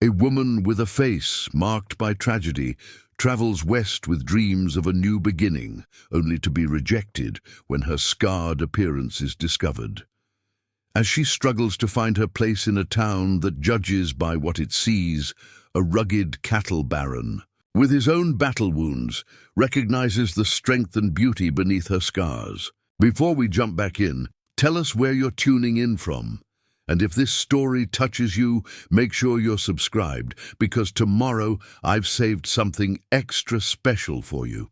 A woman with a face marked by tragedy travels west with dreams of a new beginning, only to be rejected when her scarred appearance is discovered. As she struggles to find her place in a town that judges by what it sees, a rugged cattle baron, with his own battle wounds, recognizes the strength and beauty beneath her scars. Before we jump back in, tell us where you're tuning in from. And if this story touches you, make sure you're subscribed, because tomorrow I've saved something extra special for you.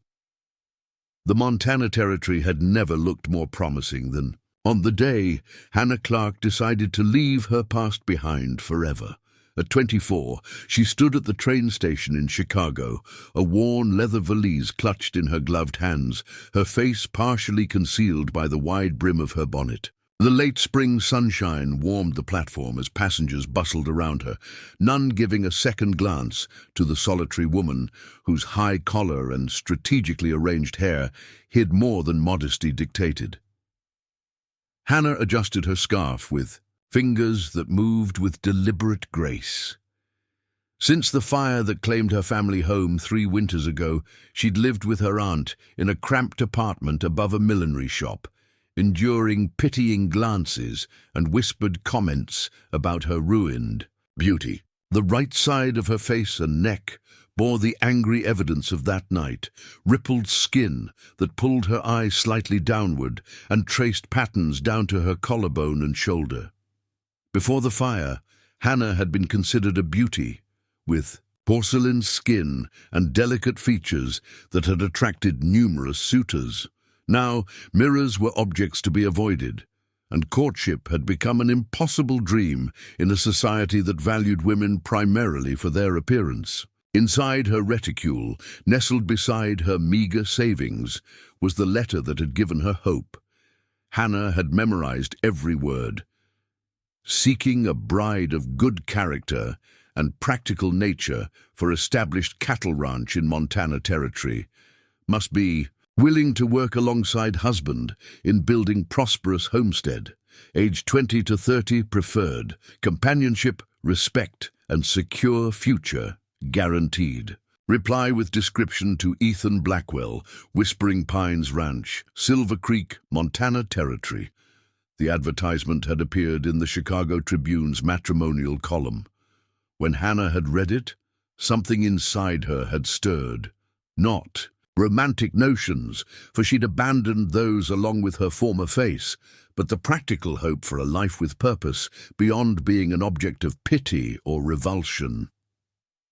The Montana Territory had never looked more promising than on the day Hannah Clarke decided to leave her past behind forever. At 24, she stood at the train station in Chicago, a worn leather valise clutched in her gloved hands, her face partially concealed by the wide brim of her bonnet. The late spring sunshine warmed the platform as passengers bustled around her, none giving a second glance to the solitary woman whose high collar and strategically arranged hair hid more than modesty dictated. Hannah adjusted her scarf with fingers that moved with deliberate grace. Since the fire that claimed her family home 3 winters ago, she'd lived with her aunt in a cramped apartment above a millinery shop, enduring pitying glances and whispered comments about her ruined beauty. The right side of her face and neck bore the angry evidence of that night, rippled skin that pulled her eyes slightly downward and traced patterns down to her collarbone and shoulder. Before the fire, Hannah had been considered a beauty, with porcelain skin and delicate features that had attracted numerous suitors. Now, mirrors were objects to be avoided, and courtship had become an impossible dream in a society that valued women primarily for their appearance. Inside her reticule, nestled beside her meager savings, was the letter that had given her hope. Hannah had memorized every word. Seeking a bride of good character and practical nature for established cattle ranch in Montana Territory. Must be willing to work alongside husband in building prosperous homestead. Age 20 to 30 preferred. Companionship, respect, and secure future guaranteed. Reply with description to Ethan Blackwell, Whispering Pines Ranch, Silver Creek, Montana Territory. The advertisement had appeared in the Chicago Tribune's matrimonial column. When Hannah had read it, something inside her had stirred. Not romantic notions, for she'd abandoned those along with her former face, but the practical hope for a life with purpose beyond being an object of pity or revulsion.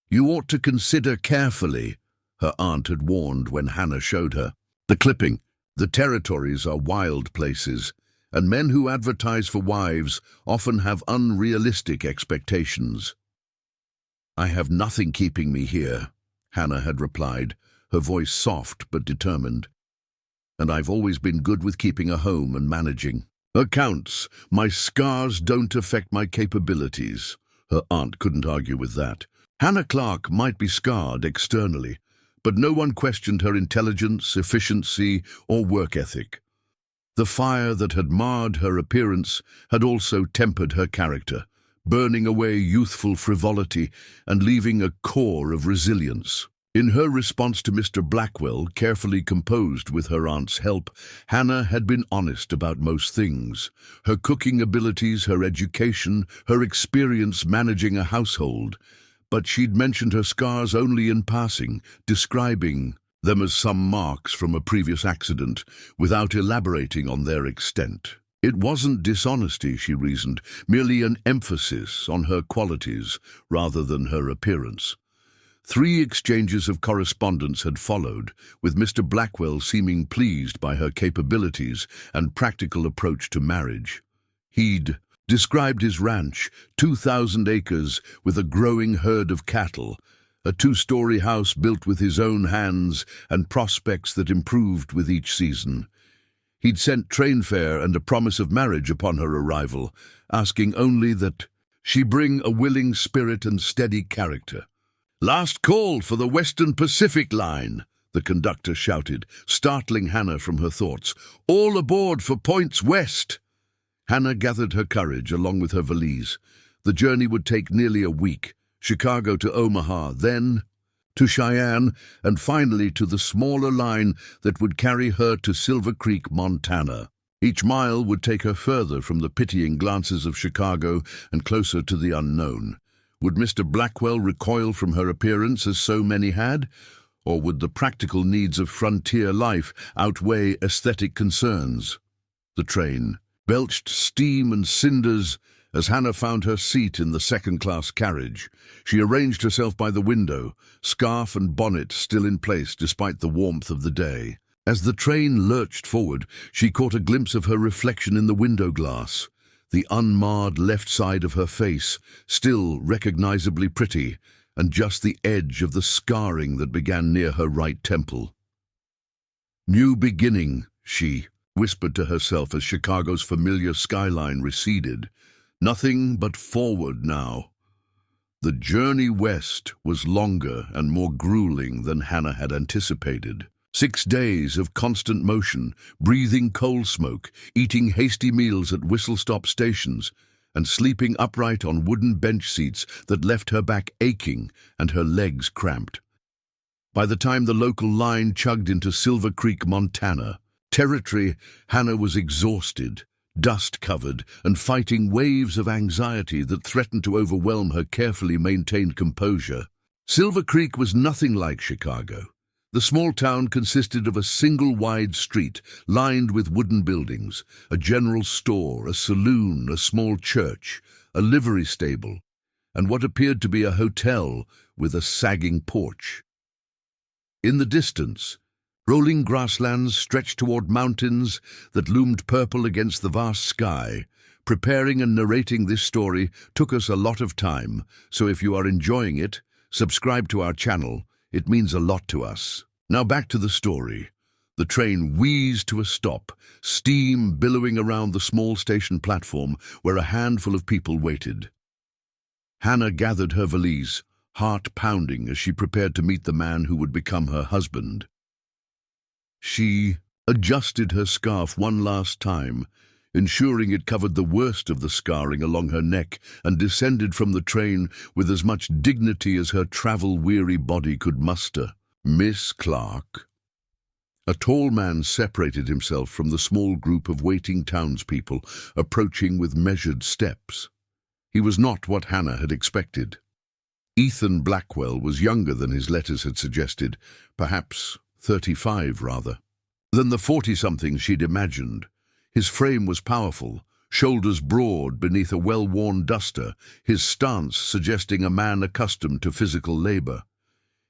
You ought to consider carefully, her aunt had warned when Hannah showed her the clipping. The territories are wild places, and men who advertise for wives often have unrealistic expectations. I have nothing keeping me here, Hannah had replied, her voice soft but determined. And I've always been good with keeping a home and managing accounts. My scars don't affect my capabilities. Her aunt couldn't argue with that. Hannah Clarke might be scarred externally, but no one questioned her intelligence, efficiency, or work ethic. The fire that had marred her appearance had also tempered her character, burning away youthful frivolity and leaving a core of resilience. In her response to Mr. Blackwell, carefully composed with her aunt's help, Hannah had been honest about most things. Her cooking abilities, her education, her experience managing a household. But she'd mentioned her scars only in passing, describing them as some marks from a previous accident, without elaborating on their extent. It wasn't dishonesty, she reasoned, merely an emphasis on her qualities rather than her appearance. 3 exchanges of correspondence had followed, with Mr. Blackwell seeming pleased by her capabilities and practical approach to marriage. He'd described his ranch, 2,000 acres with a growing herd of cattle, a 2-story house built with his own hands and prospects that improved with each season. He'd sent train fare and a promise of marriage upon her arrival, asking only that she bring a willing spirit and steady character. "Last call for the Western Pacific Line," the conductor shouted, startling Hannah from her thoughts. "All aboard for points west." Hannah gathered her courage along with her valise. The journey would take nearly a week. Chicago to Omaha, then to Cheyenne, and finally to the smaller line that would carry her to Silver Creek, Montana. Each mile would take her further from the pitying glances of Chicago and closer to the unknown. Would Mr. Blackwell recoil from her appearance as so many had? Or would the practical needs of frontier life outweigh aesthetic concerns? The train belched steam and cinders as Hannah found her seat in the second-class carriage. She arranged herself by the window, scarf and bonnet still in place despite the warmth of the day. As the train lurched forward, she caught a glimpse of her reflection in the window glass. The unmarred left side of her face, still recognizably pretty, and just the edge of the scarring that began near her right temple. "New beginning," she whispered to herself as Chicago's familiar skyline receded. Nothing but forward now. The journey west was longer and more grueling than Hannah had anticipated. 6 days of constant motion, breathing coal smoke, eating hasty meals at whistle-stop stations, and sleeping upright on wooden bench seats that left her back aching and her legs cramped. By the time the local line chugged into Silver Creek, Montana, territory, Hannah was exhausted, dust-covered, and fighting waves of anxiety that threatened to overwhelm her carefully maintained composure. Silver Creek was nothing like Chicago. The small town consisted of a single wide street lined with wooden buildings, a general store, a saloon, a small church, a livery stable, and what appeared to be a hotel with a sagging porch. In the distance, rolling grasslands stretched toward mountains that loomed purple against the vast sky. Preparing and narrating this story took us a lot of time, so if you are enjoying it, subscribe to our channel. It means a lot to us. Now back to the story. The train wheezed to a stop, steam billowing around the small station platform where a handful of people waited. Hannah gathered her valise, heart pounding as she prepared to meet the man who would become her husband. She adjusted her scarf one last time, ensuring it covered the worst of the scarring along her neck, and descended from the train with as much dignity as her travel-weary body could muster. "Miss Clarke." A tall man separated himself from the small group of waiting townspeople, approaching with measured steps. He was not what Hannah had expected. Ethan Blackwell was younger than his letters had suggested, perhaps 35 rather, than the 40-something she'd imagined. His frame was powerful, shoulders broad beneath a well-worn duster, his stance suggesting a man accustomed to physical labor.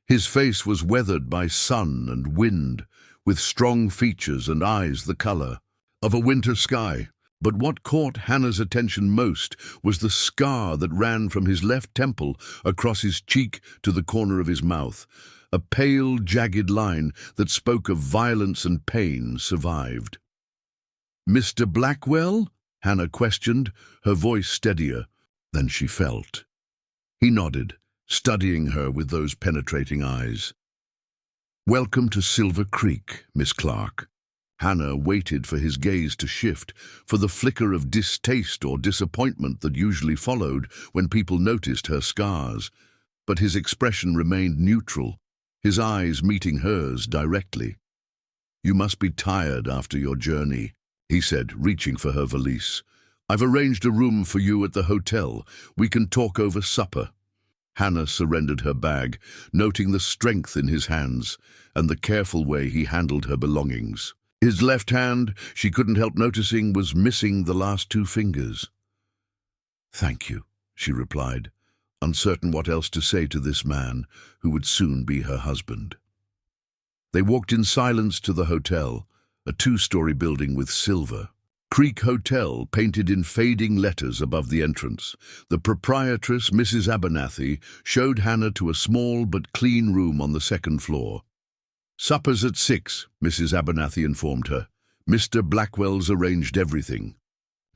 His face was weathered by sun and wind, with strong features and eyes the color of a winter sky. But what caught Hannah's attention most was the scar that ran from his left temple across his cheek to the corner of his mouth. A pale, jagged line that spoke of violence and pain survived. "Mr. Blackwell?" Hannah questioned, her voice steadier than she felt. He nodded, studying her with those penetrating eyes. "Welcome to Silver Creek, Miss Clarke." Hannah waited for his gaze to shift, for the flicker of distaste or disappointment that usually followed when people noticed her scars. But his expression remained neutral, his eyes meeting hers directly. "You must be tired after your journey," he said, reaching for her valise. "I've arranged a room for you at the hotel. We can talk over supper." Hannah surrendered her bag, noting the strength in his hands and the careful way he handled her belongings. His left hand, she couldn't help noticing, was missing the last 2 fingers. "Thank you," she replied, uncertain what else to say to this man who would soon be her husband. They walked in silence to the hotel, a 2-story building with silver Creek Hotel painted in fading letters above the entrance. The proprietress, Mrs. Abernathy, showed Hannah to a small but clean room on the 2nd floor. "Supper's at 6, Mrs. Abernathy informed her. "Mr. Blackwell's arranged everything."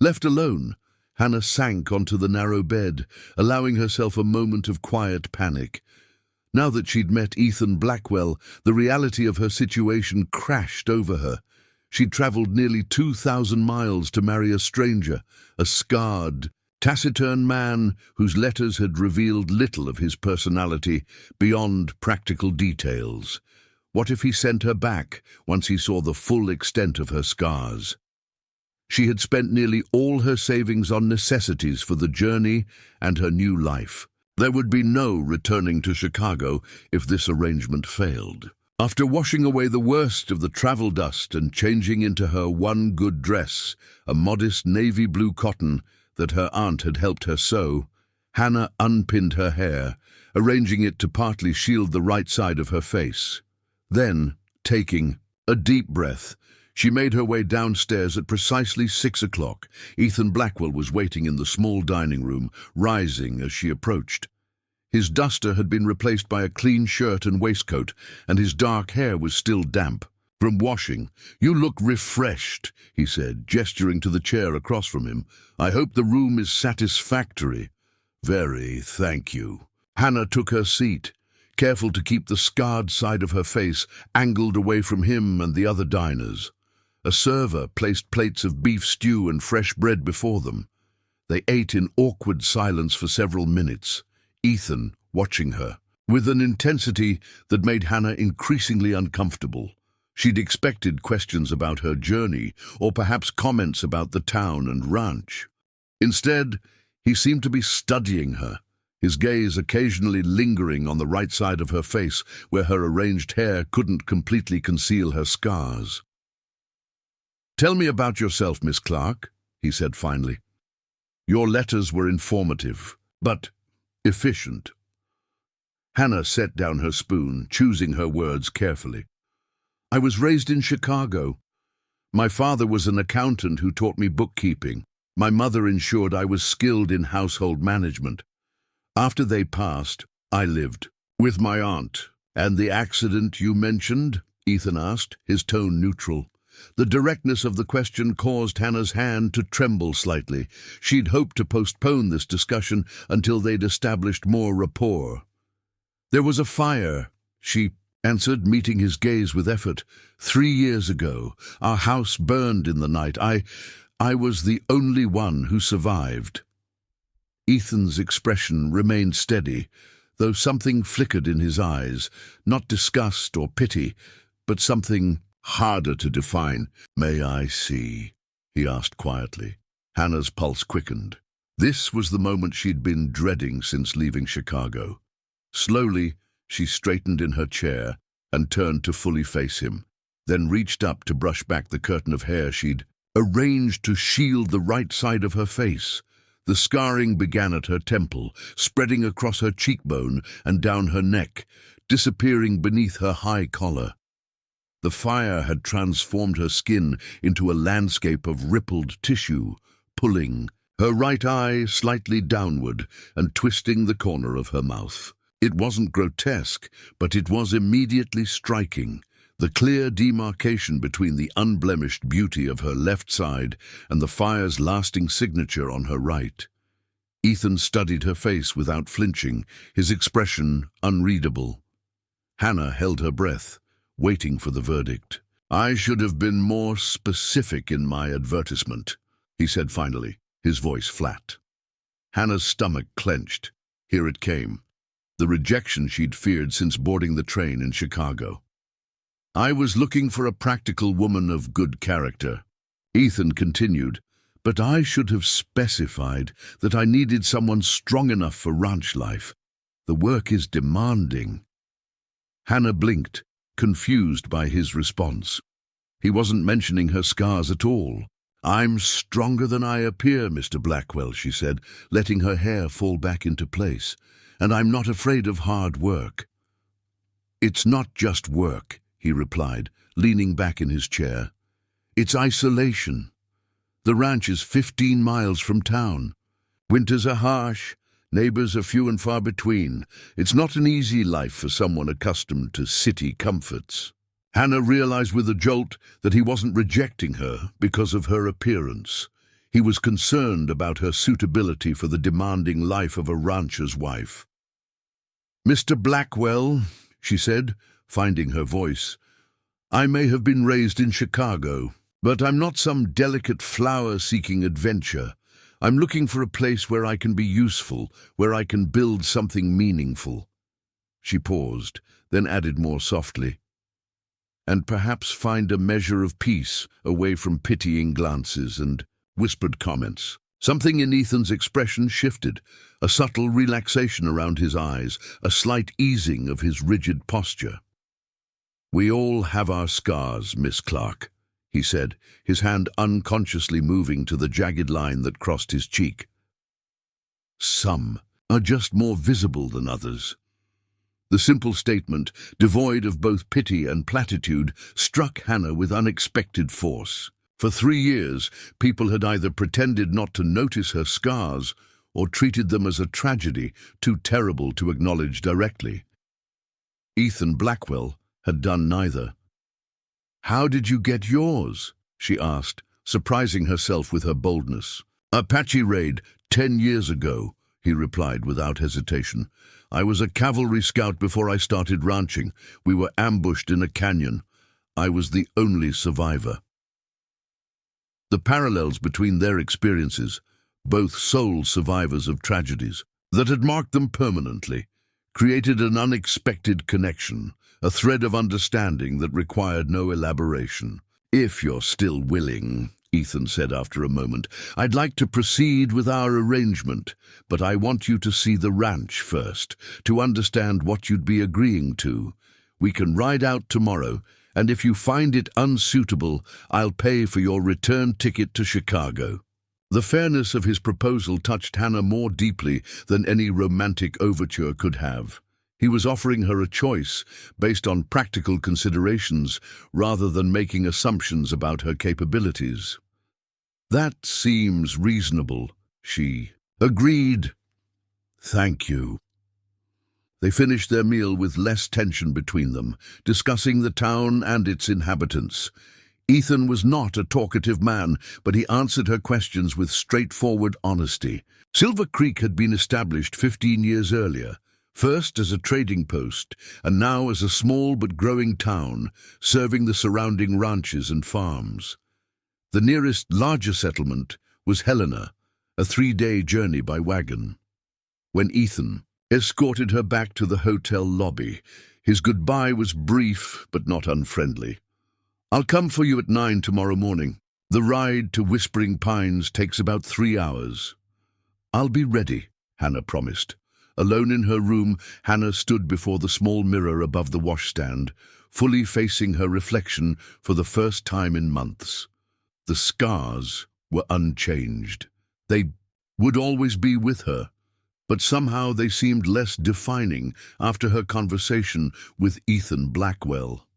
Left alone, Hannah sank onto the narrow bed, allowing herself a moment of quiet panic. Now that she'd met Ethan Blackwell, the reality of her situation crashed over her. She'd traveled nearly 2,000 miles to marry a stranger, a scarred, taciturn man whose letters had revealed little of his personality beyond practical details. What if he sent her back once he saw the full extent of her scars? She had spent nearly all her savings on necessities for the journey and her new life. There would be no returning to Chicago if this arrangement failed. After washing away the worst of the travel dust and changing into her one good dress, a modest navy blue cotton that her aunt had helped her sew, Hannah unpinned her hair, arranging it to partly shield the right side of her face. Then, taking a deep breath, she made her way downstairs at precisely 6 o'clock. Ethan Blackwell was waiting in the small dining room, rising as she approached. His duster had been replaced by a clean shirt and waistcoat, and his dark hair was still damp from washing. "You look refreshed," he said, gesturing to the chair across from him. "I hope the room is satisfactory." "Very, thank you." Hannah took her seat, careful to keep the scarred side of her face angled away from him and the other diners. A server placed plates of beef stew and fresh bread before them. They ate in awkward silence for several minutes, Ethan watching her, with an intensity that made Hannah increasingly uncomfortable. She'd expected questions about her journey, or perhaps comments about the town and ranch. Instead, he seemed to be studying her, his gaze occasionally lingering on the right side of her face, where her arranged hair couldn't completely conceal her scars. "Tell me about yourself, Miss Clarke," he said finally. "Your letters were informative, but efficient." Hannah set down her spoon, choosing her words carefully. "I was raised in Chicago. My father was an accountant who taught me bookkeeping. My mother ensured I was skilled in household management. After they passed, I lived with my aunt." "And the accident you mentioned?" Ethan asked, his tone neutral. The directness of the question caused Hannah's hand to tremble slightly. She'd hoped to postpone this discussion until they'd established more rapport. "There was a fire," she answered, meeting his gaze with effort. "3 years ago. Our house burned in the night. I was the only one who survived." Ethan's expression remained steady, though something flickered in his eyes, not disgust or pity, but something harder to define. "May I see?" he asked quietly. Hannah's pulse quickened. This was the moment she'd been dreading since leaving Chicago. Slowly, she straightened in her chair and turned to fully face him, then reached up to brush back the curtain of hair she'd arranged to shield the right side of her face. The scarring began at her temple, spreading across her cheekbone and down her neck, disappearing beneath her high collar. The fire had transformed her skin into a landscape of rippled tissue, pulling her right eye slightly downward and twisting the corner of her mouth. It wasn't grotesque, but it was immediately striking, the clear demarcation between the unblemished beauty of her left side and the fire's lasting signature on her right. Ethan studied her face without flinching, his expression unreadable. Hannah held her breath, waiting for the verdict. "I should have been more specific in my advertisement," he said finally, his voice flat. Hannah's stomach clenched. Here it came, the rejection she'd feared since boarding the train in Chicago. "I was looking for a practical woman of good character," Ethan continued, "but I should have specified that I needed someone strong enough for ranch life. The work is demanding." Hannah blinked, confused by his response. He wasn't mentioning her scars at all. "I'm stronger than I appear, Mr. Blackwell," she said, letting her hair fall back into place. "And I'm not afraid of hard work." "It's not just work," he replied, leaning back in his chair. "It's isolation. The ranch is 15 miles from town. Winters are harsh, neighbors are few and far between. It's not an easy life for someone accustomed to city comforts." Hannah realized with a jolt that he wasn't rejecting her because of her appearance. He was concerned about her suitability for the demanding life of a rancher's wife. "Mr. Blackwell," she said, finding her voice, "I may have been raised in Chicago, but I'm not some delicate flower-seeking adventure. I'm looking for a place where I can be useful, where I can build something meaningful." She paused, then added more softly, "And perhaps find a measure of peace away from pitying glances and whispered comments." Something in Ethan's expression shifted, a subtle relaxation around his eyes, a slight easing of his rigid posture. "We all have our scars, Miss Clarke," he said, his hand unconsciously moving to the jagged line that crossed his cheek. "Some are just more visible than others." The simple statement, devoid of both pity and platitude, struck Hannah with unexpected force. For 3 years, people had either pretended not to notice her scars or treated them as a tragedy too terrible to acknowledge directly. Ethan Blackwell had done neither. "How did you get yours?" she asked, surprising herself with her boldness. "Apache raid 10 years ago," he replied without hesitation. "I was a cavalry scout before I started ranching. We were ambushed in a canyon. I was the only survivor." The parallels between their experiences, both sole survivors of tragedies that had marked them permanently, created an unexpected connection, a thread of understanding that required no elaboration. "If you're still willing," Ethan said after a moment, "I'd like to proceed with our arrangement, but I want you to see the ranch first, to understand what you'd be agreeing to. We can ride out tomorrow, and if you find it unsuitable, I'll pay for your return ticket to Chicago." The fairness of his proposal touched Hannah more deeply than any romantic overture could have. He was offering her a choice based on practical considerations rather than making assumptions about her capabilities. "That seems reasonable," she agreed. "Thank you." They finished their meal with less tension between them, discussing the town and its inhabitants. Ethan was not a talkative man, but he answered her questions with straightforward honesty. Silver Creek had been established 15 years earlier, first as a trading post, and now as a small but growing town, serving the surrounding ranches and farms. The nearest larger settlement was Helena, a 3-day journey by wagon. When Ethan escorted her back to the hotel lobby, his goodbye was brief but not unfriendly. "I'll come for you at 9 tomorrow morning. The ride to Whispering Pines takes about 3 hours." "I'll be ready," Hannah promised. Alone in her room, Hannah stood before the small mirror above the washstand, fully facing her reflection for the first time in months. The scars were unchanged. They would always be with her, but somehow they seemed less defining after her conversation with Ethan Blackwell.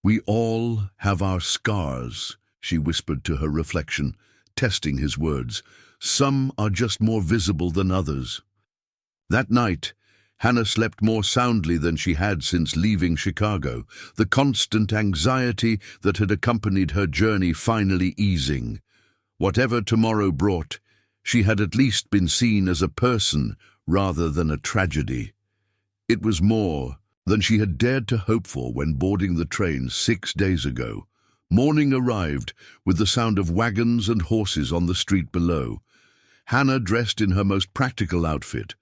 "We all have our scars," she whispered to her reflection, testing his words. "Some are just more visible than others." That night, Hannah slept more soundly than she had since leaving Chicago, the constant anxiety that had accompanied her journey finally easing. Whatever tomorrow brought, she had at least been seen as a person rather than a tragedy. It was more than she had dared to hope for when boarding the train 6 days ago. Morning arrived with the sound of wagons and horses on the street below. Hannah dressed in her most practical outfit,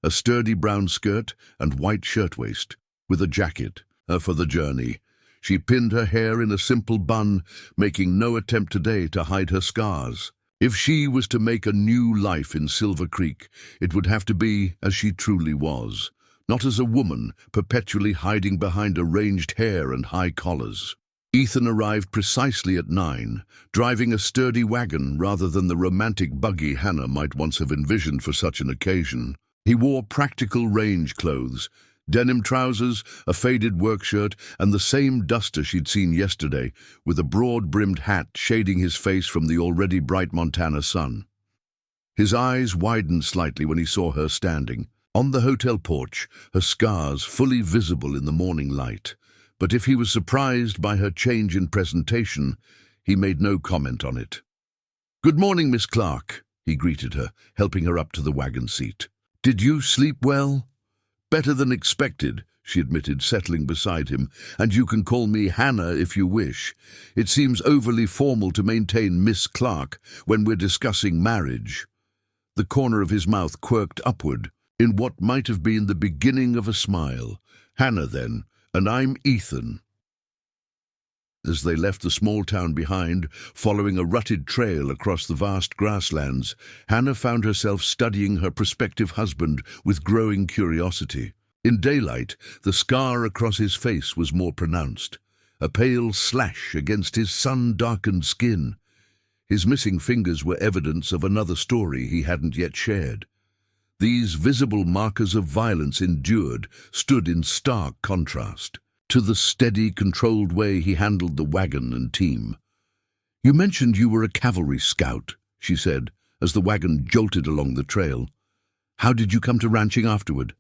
a sturdy brown skirt and white shirtwaist, with a jacket for the journey. She pinned her hair in a simple bun, making no attempt today to hide her scars. If she was to make a new life in Silver Creek, it would have to be as she truly was, not as a woman perpetually hiding behind arranged hair and high collars. Ethan arrived precisely at 9, driving a sturdy wagon rather than the romantic buggy Hannah might once have envisioned for such an occasion. He wore practical range clothes, denim trousers, a faded work shirt, and the same duster she'd seen yesterday, with a broad-brimmed hat shading his face from the already bright Montana sun. His eyes widened slightly when he saw her standing on the hotel porch, her scars fully visible in the morning light. But if he was surprised by her change in presentation, he made no comment on it. "Good morning, Miss Clarke," he greeted her, helping her up to the wagon seat. "Did you sleep well?" Better than expected, she admitted, settling beside him. And you can call me Hannah if you wish. It seems overly formal to maintain Miss Clarke when we're discussing marriage. The corner of his mouth quirked upward, in what might have been the beginning of a smile. Hannah, then, and I'm Ethan. As they left the small town behind, following a rutted trail across the vast grasslands, Hannah found herself studying her prospective husband with growing curiosity. In daylight, the scar across his face was more pronounced, a pale slash against his sun-darkened skin. His missing fingers were evidence of another story he hadn't yet shared. These visible markers of violence endured stood in stark contrast to the steady, controlled way he handled the wagon and team. "You mentioned you were a cavalry scout," she said, as the wagon jolted along the trail. "How did you come to ranching afterward?"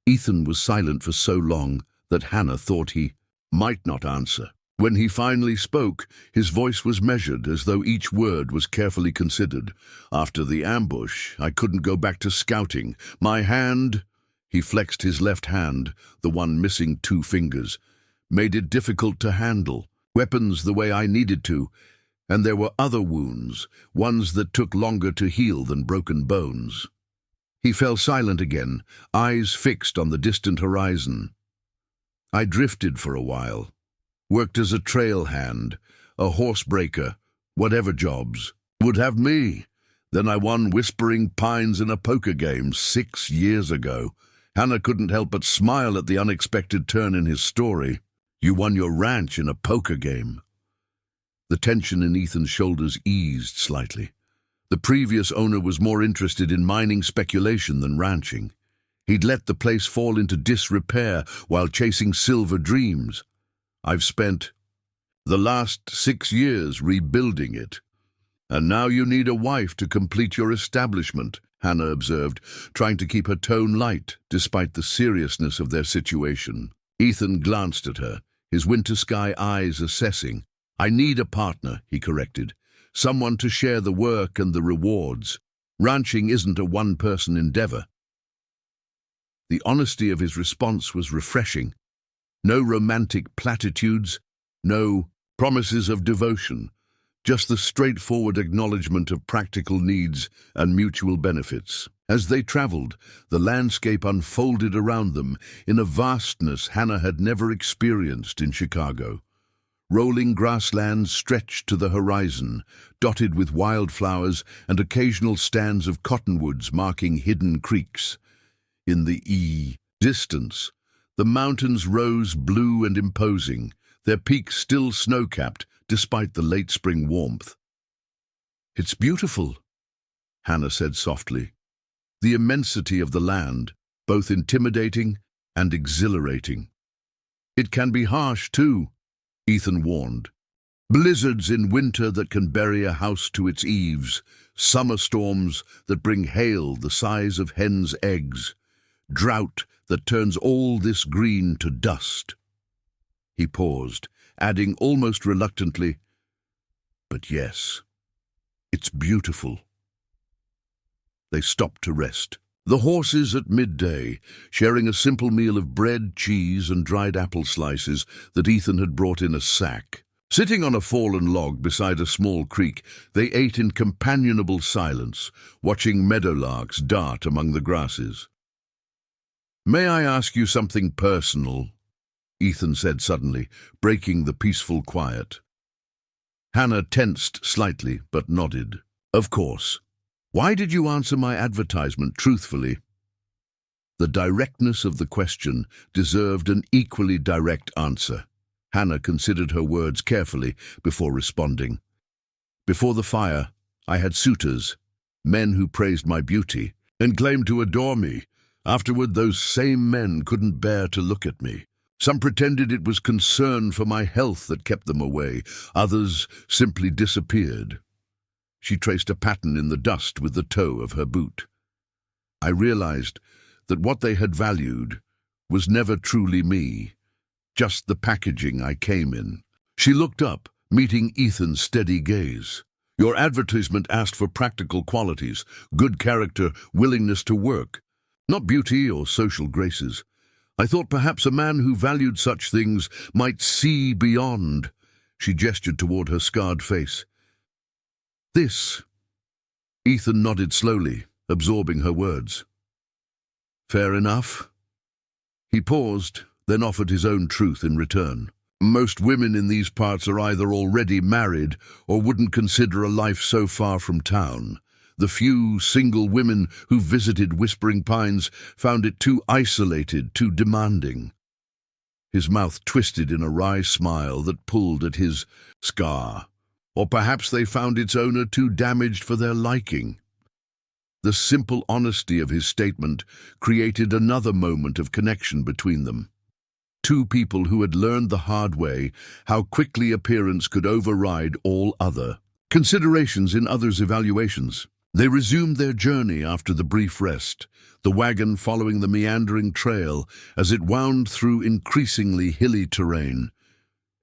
Ethan was silent for so long that Hannah thought he might not answer. When he finally spoke, his voice was measured, as though each word was carefully considered. "After the ambush, I couldn't go back to scouting. My hand—" He flexed his left hand, the one missing 2 fingers, made it difficult to handle weapons the way I needed to, and there were other wounds, ones that took longer to heal than broken bones. He fell silent again, eyes fixed on the distant horizon. "I drifted for a while, worked as a trail hand, a horsebreaker, whatever jobs would have me. Then I won Whispering Pines in a poker game 6 years ago. Hannah couldn't help but smile at the unexpected turn in his story. "You won your ranch in a poker game." The tension in Ethan's shoulders eased slightly. The previous owner was more interested in mining speculation than ranching. He'd let the place fall into disrepair while chasing silver dreams. "I've spent the last 6 years rebuilding it. And now you need a wife to complete your establishment," Hannah observed, trying to keep her tone light despite the seriousness of their situation. Ethan glanced at her, his winter sky eyes assessing. "I need a partner," he corrected. "Someone to share the work and the rewards. Ranching isn't a one-person endeavor." The honesty of his response was refreshing. No romantic platitudes, no promises of devotion. Just the straightforward acknowledgement of practical needs and mutual benefits. As they traveled, the landscape unfolded around them in a vastness Hannah had never experienced in Chicago. Rolling grasslands stretched to the horizon, dotted with wildflowers and occasional stands of cottonwoods marking hidden creeks. In the distance, the mountains rose blue and imposing, their peaks still snow-capped despite the late spring warmth. "It's beautiful," Hannah said softly. The immensity of the land, both intimidating and exhilarating. "It can be harsh, too," Ethan warned. "Blizzards in winter that can bury a house to its eaves, summer storms that bring hail the size of hens' eggs, drought that turns all this green to dust." He paused, adding almost reluctantly, "But yes, it's beautiful." They stopped to rest. The horses at midday, sharing a simple meal of bread, cheese, and dried apple slices that Ethan had brought in a sack. Sitting on a fallen log beside a small creek, they ate in companionable silence, watching meadowlarks dart among the grasses. "May I ask you something personal?" Ethan said suddenly, breaking the peaceful quiet. Hannah tensed slightly, but nodded. "Of course. Why did you answer my advertisement truthfully?" The directness of the question deserved an equally direct answer. Hannah considered her words carefully before responding. "Before the fire, I had suitors, men who praised my beauty and claimed to adore me. Afterward, those same men couldn't bear to look at me. Some pretended it was concern for my health that kept them away. Others simply disappeared." She traced a pattern in the dust with the toe of her boot. "I realized that what they had valued was never truly me, just the packaging I came in." She looked up, meeting Ethan's steady gaze. "Your advertisement asked for practical qualities, good character, willingness to work. Not beauty or social graces. I thought perhaps a man who valued such things might see beyond. She gestured toward her scarred face. This. Ethan nodded slowly, absorbing her words. Fair enough. He paused, then offered his own truth in return. Most women in these parts are either already married or wouldn't consider a life so far from town. The few single women who visited Whispering Pines found it too isolated, too demanding. His mouth twisted in a wry smile that pulled at his scar. Or perhaps they found its owner too damaged for their liking. The simple honesty of his statement created another moment of connection between them. Two people who had learned the hard way how quickly appearance could override all other considerations in others' evaluations. They resumed their journey after the brief rest, the wagon following the meandering trail as it wound through increasingly hilly terrain.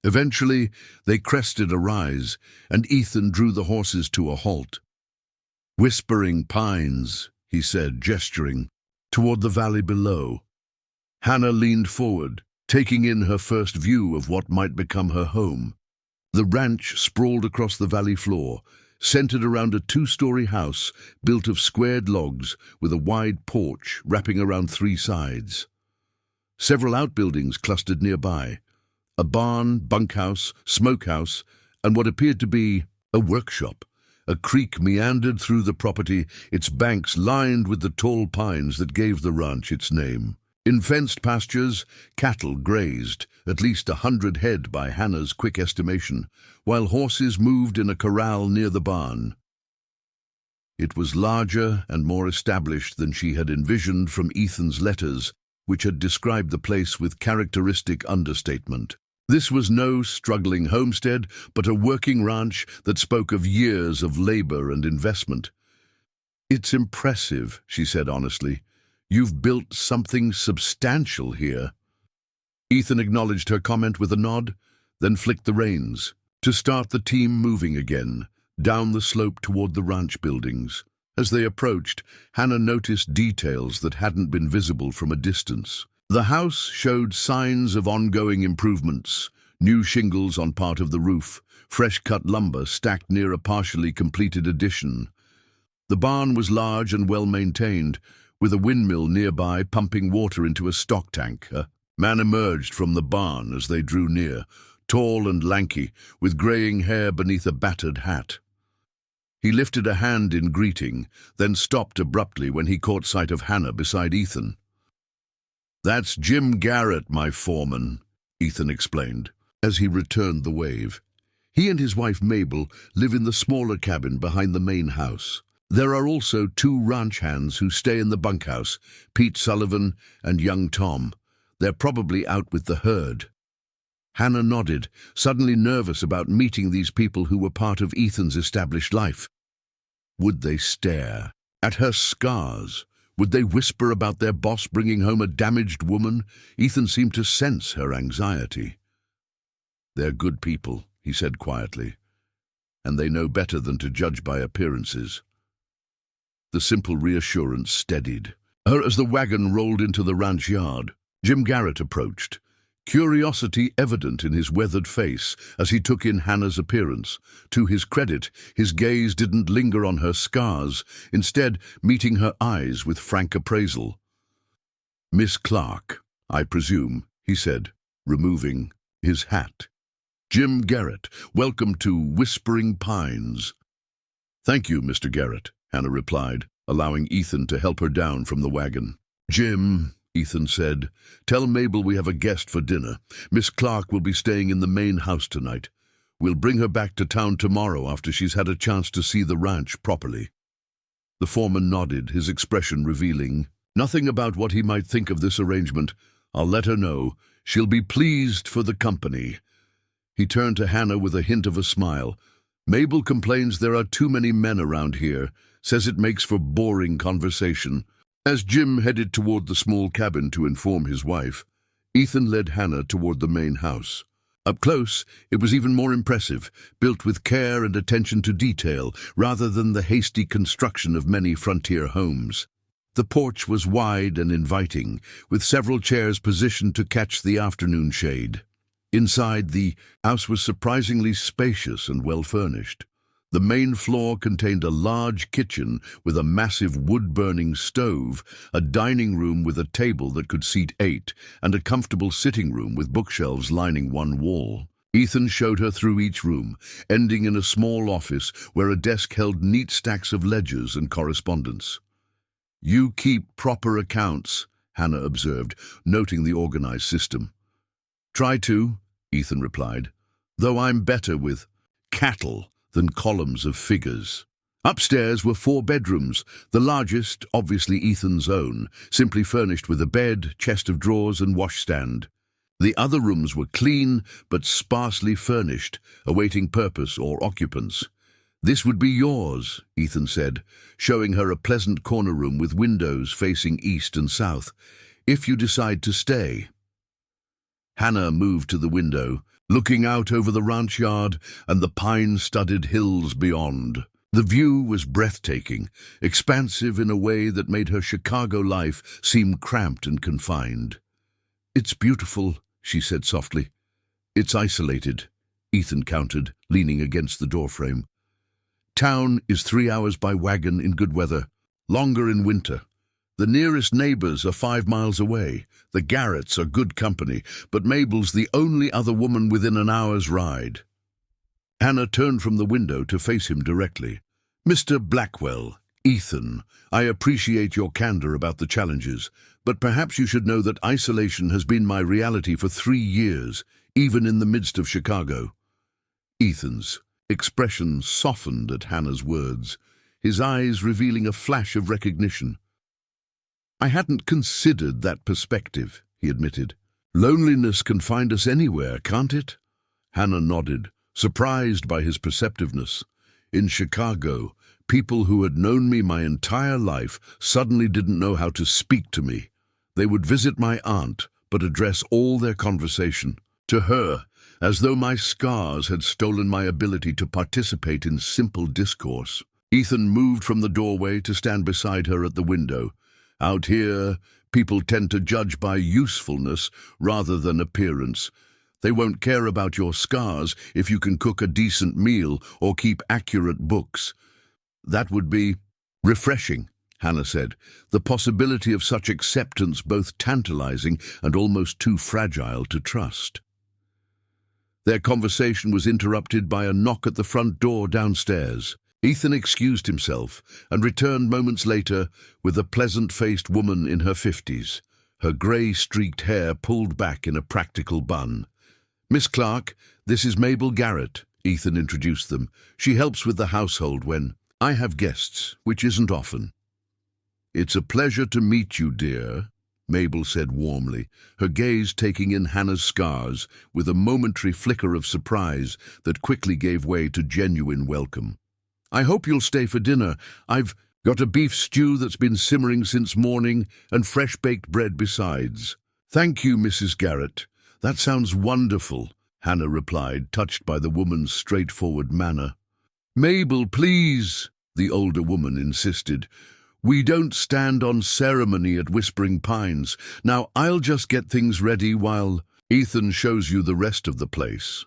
Eventually, they crested a rise, and Ethan drew the horses to a halt. Whispering Pines, he said, gesturing toward the valley below. Hannah leaned forward, taking in her first view of what might become her home. The ranch sprawled across the valley floor, centered around a two-story house built of squared logs with a wide porch wrapping around three sides. Several outbuildings clustered nearby: a barn, bunkhouse, smokehouse, and what appeared to be a workshop. A creek meandered through the property, its banks lined with the tall pines that gave the ranch its name. In fenced pastures, cattle grazed, at least 100 head by Hannah's quick estimation, while horses moved in a corral near the barn. It was larger and more established than she had envisioned from Ethan's letters, which had described the place with characteristic understatement. This was no struggling homestead, but a working ranch that spoke of years of labor and investment. "It's impressive," she said honestly. "You've built something substantial here." Ethan acknowledged her comment with a nod, then flicked the reins to start the team moving again, down the slope toward the ranch buildings. As they approached, Hannah noticed details that hadn't been visible from a distance. The house showed signs of ongoing improvements: new shingles on part of the roof, fresh-cut lumber stacked near a partially completed addition. The barn was large and well-maintained, with a windmill nearby pumping water into a stock tank. A man emerged from the barn as they drew near, tall and lanky, with graying hair beneath a battered hat. He lifted a hand in greeting, then stopped abruptly when he caught sight of Hannah beside Ethan. "That's Jim Garrett, my foreman," Ethan explained, as he returned the wave. He and his wife Mabel live in the smaller cabin behind the main house. There are also 2 ranch hands who stay in the bunkhouse, Pete Sullivan and young Tom. They're probably out with the herd. Hannah nodded, suddenly nervous about meeting these people who were part of Ethan's established life. Would they stare at her scars? Would they whisper about their boss bringing home a damaged woman? Ethan seemed to sense her anxiety. "They're good people," he said quietly, "and they know better than to judge by appearances." The simple reassurance steadied her as the wagon rolled into the ranch yard. Jim Garrett approached, curiosity evident in his weathered face as he took in Hannah's appearance. To his credit, his gaze didn't linger on her scars, instead meeting her eyes with frank appraisal. "Miss Clarke, I presume," he said, removing his hat. "Jim Garrett, welcome to Whispering Pines." "Thank you, Mr. Garrett," Hannah replied, allowing Ethan to help her down from the wagon. "Jim," Ethan said, "tell Mabel we have a guest for dinner. Miss Clarke will be staying in the main house tonight. We'll bring her back to town tomorrow after she's had a chance to see the ranch properly." The foreman nodded, his expression revealing nothing about what he might think of this arrangement. "I'll let her know. She'll be pleased for the company." He turned to Hannah with a hint of a smile. "Mabel complains there are too many men around here, says it makes for boring conversation." As Jim headed toward the small cabin to inform his wife, Ethan led Hannah toward the main house. Up close, it was even more impressive, built with care and attention to detail, rather than the hasty construction of many frontier homes. The porch was wide and inviting, with several chairs positioned to catch the afternoon shade. Inside, the house was surprisingly spacious and well-furnished. The main floor contained a large kitchen with a massive wood-burning stove, a dining room with a table that could seat 8, and a comfortable sitting room with bookshelves lining one wall. Ethan showed her through each room, ending in a small office where a desk held neat stacks of ledgers and correspondence. "You keep proper accounts," Hannah observed, noting the organized system. "Try to," Ethan replied, "though I'm better with cattle than columns of figures." Upstairs were 4 bedrooms, the largest, obviously Ethan's own, simply furnished with a bed, chest of drawers and washstand. The other rooms were clean but sparsely furnished, awaiting purpose or occupants. "This would be yours," Ethan said, showing her a pleasant corner room with windows facing east and south, "if you decide to stay." Hannah moved to the window, looking out over the ranch yard and the pine-studded hills beyond. The view was breathtaking, expansive in a way that made her Chicago life seem cramped and confined. "It's beautiful," she said softly. "It's isolated," Ethan countered, leaning against the doorframe. "Town is 3 hours by wagon in good weather, longer in winter. The nearest neighbors are 5 miles away. The Garretts are good company, but Mabel's the only other woman within an hour's ride." Hannah turned from the window to face him directly. "Mr. Blackwell, Ethan, I appreciate your candor about the challenges, but perhaps you should know that isolation has been my reality for 3 years, even in the midst of Chicago." Ethan's expression softened at Hannah's words, his eyes revealing a flash of recognition. "I hadn't considered that perspective," he admitted. "Loneliness can find us anywhere, can't it?" Hannah nodded, surprised by his perceptiveness. "In Chicago, people who had known me my entire life suddenly didn't know how to speak to me. They would visit my aunt, but address all their conversation to her, as though my scars had stolen my ability to participate in simple discourse." Ethan moved from the doorway to stand beside her at the window. "Out here, people tend to judge by usefulness rather than appearance. They won't care about your scars if you can cook a decent meal or keep accurate books." "That would be refreshing," Hannah said, the possibility of such acceptance both tantalizing and almost too fragile to trust. Their conversation was interrupted by a knock at the front door downstairs. Ethan excused himself and returned moments later with a pleasant-faced woman in her 50s, her grey-streaked hair pulled back in a practical bun. "Miss Clarke, this is Mabel Garrett," Ethan introduced them. "She helps with the household when I have guests, which isn't often." "It's a pleasure to meet you, dear," Mabel said warmly, her gaze taking in Hannah's scars with a momentary flicker of surprise that quickly gave way to genuine welcome. "I hope you'll stay for dinner. I've got a beef stew that's been simmering since morning and fresh-baked bread besides." "Thank you, Mrs. Garrett. That sounds wonderful," Hannah replied, touched by the woman's straightforward manner. "Mabel, please," the older woman insisted. "We don't stand on ceremony at Whispering Pines. Now, I'll just get things ready while Ethan shows you the rest of the place."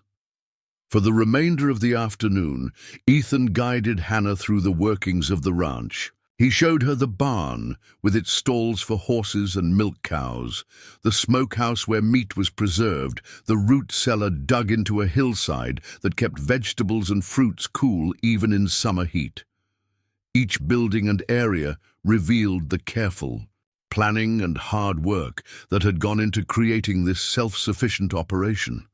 For the remainder of the afternoon, Ethan guided Hannah through the workings of the ranch. He showed her the barn, with its stalls for horses and milk cows, the smokehouse where meat was preserved, the root cellar dug into a hillside that kept vegetables and fruits cool even in summer heat. Each building and area revealed the careful planning and hard work that had gone into creating this self-sufficient operation.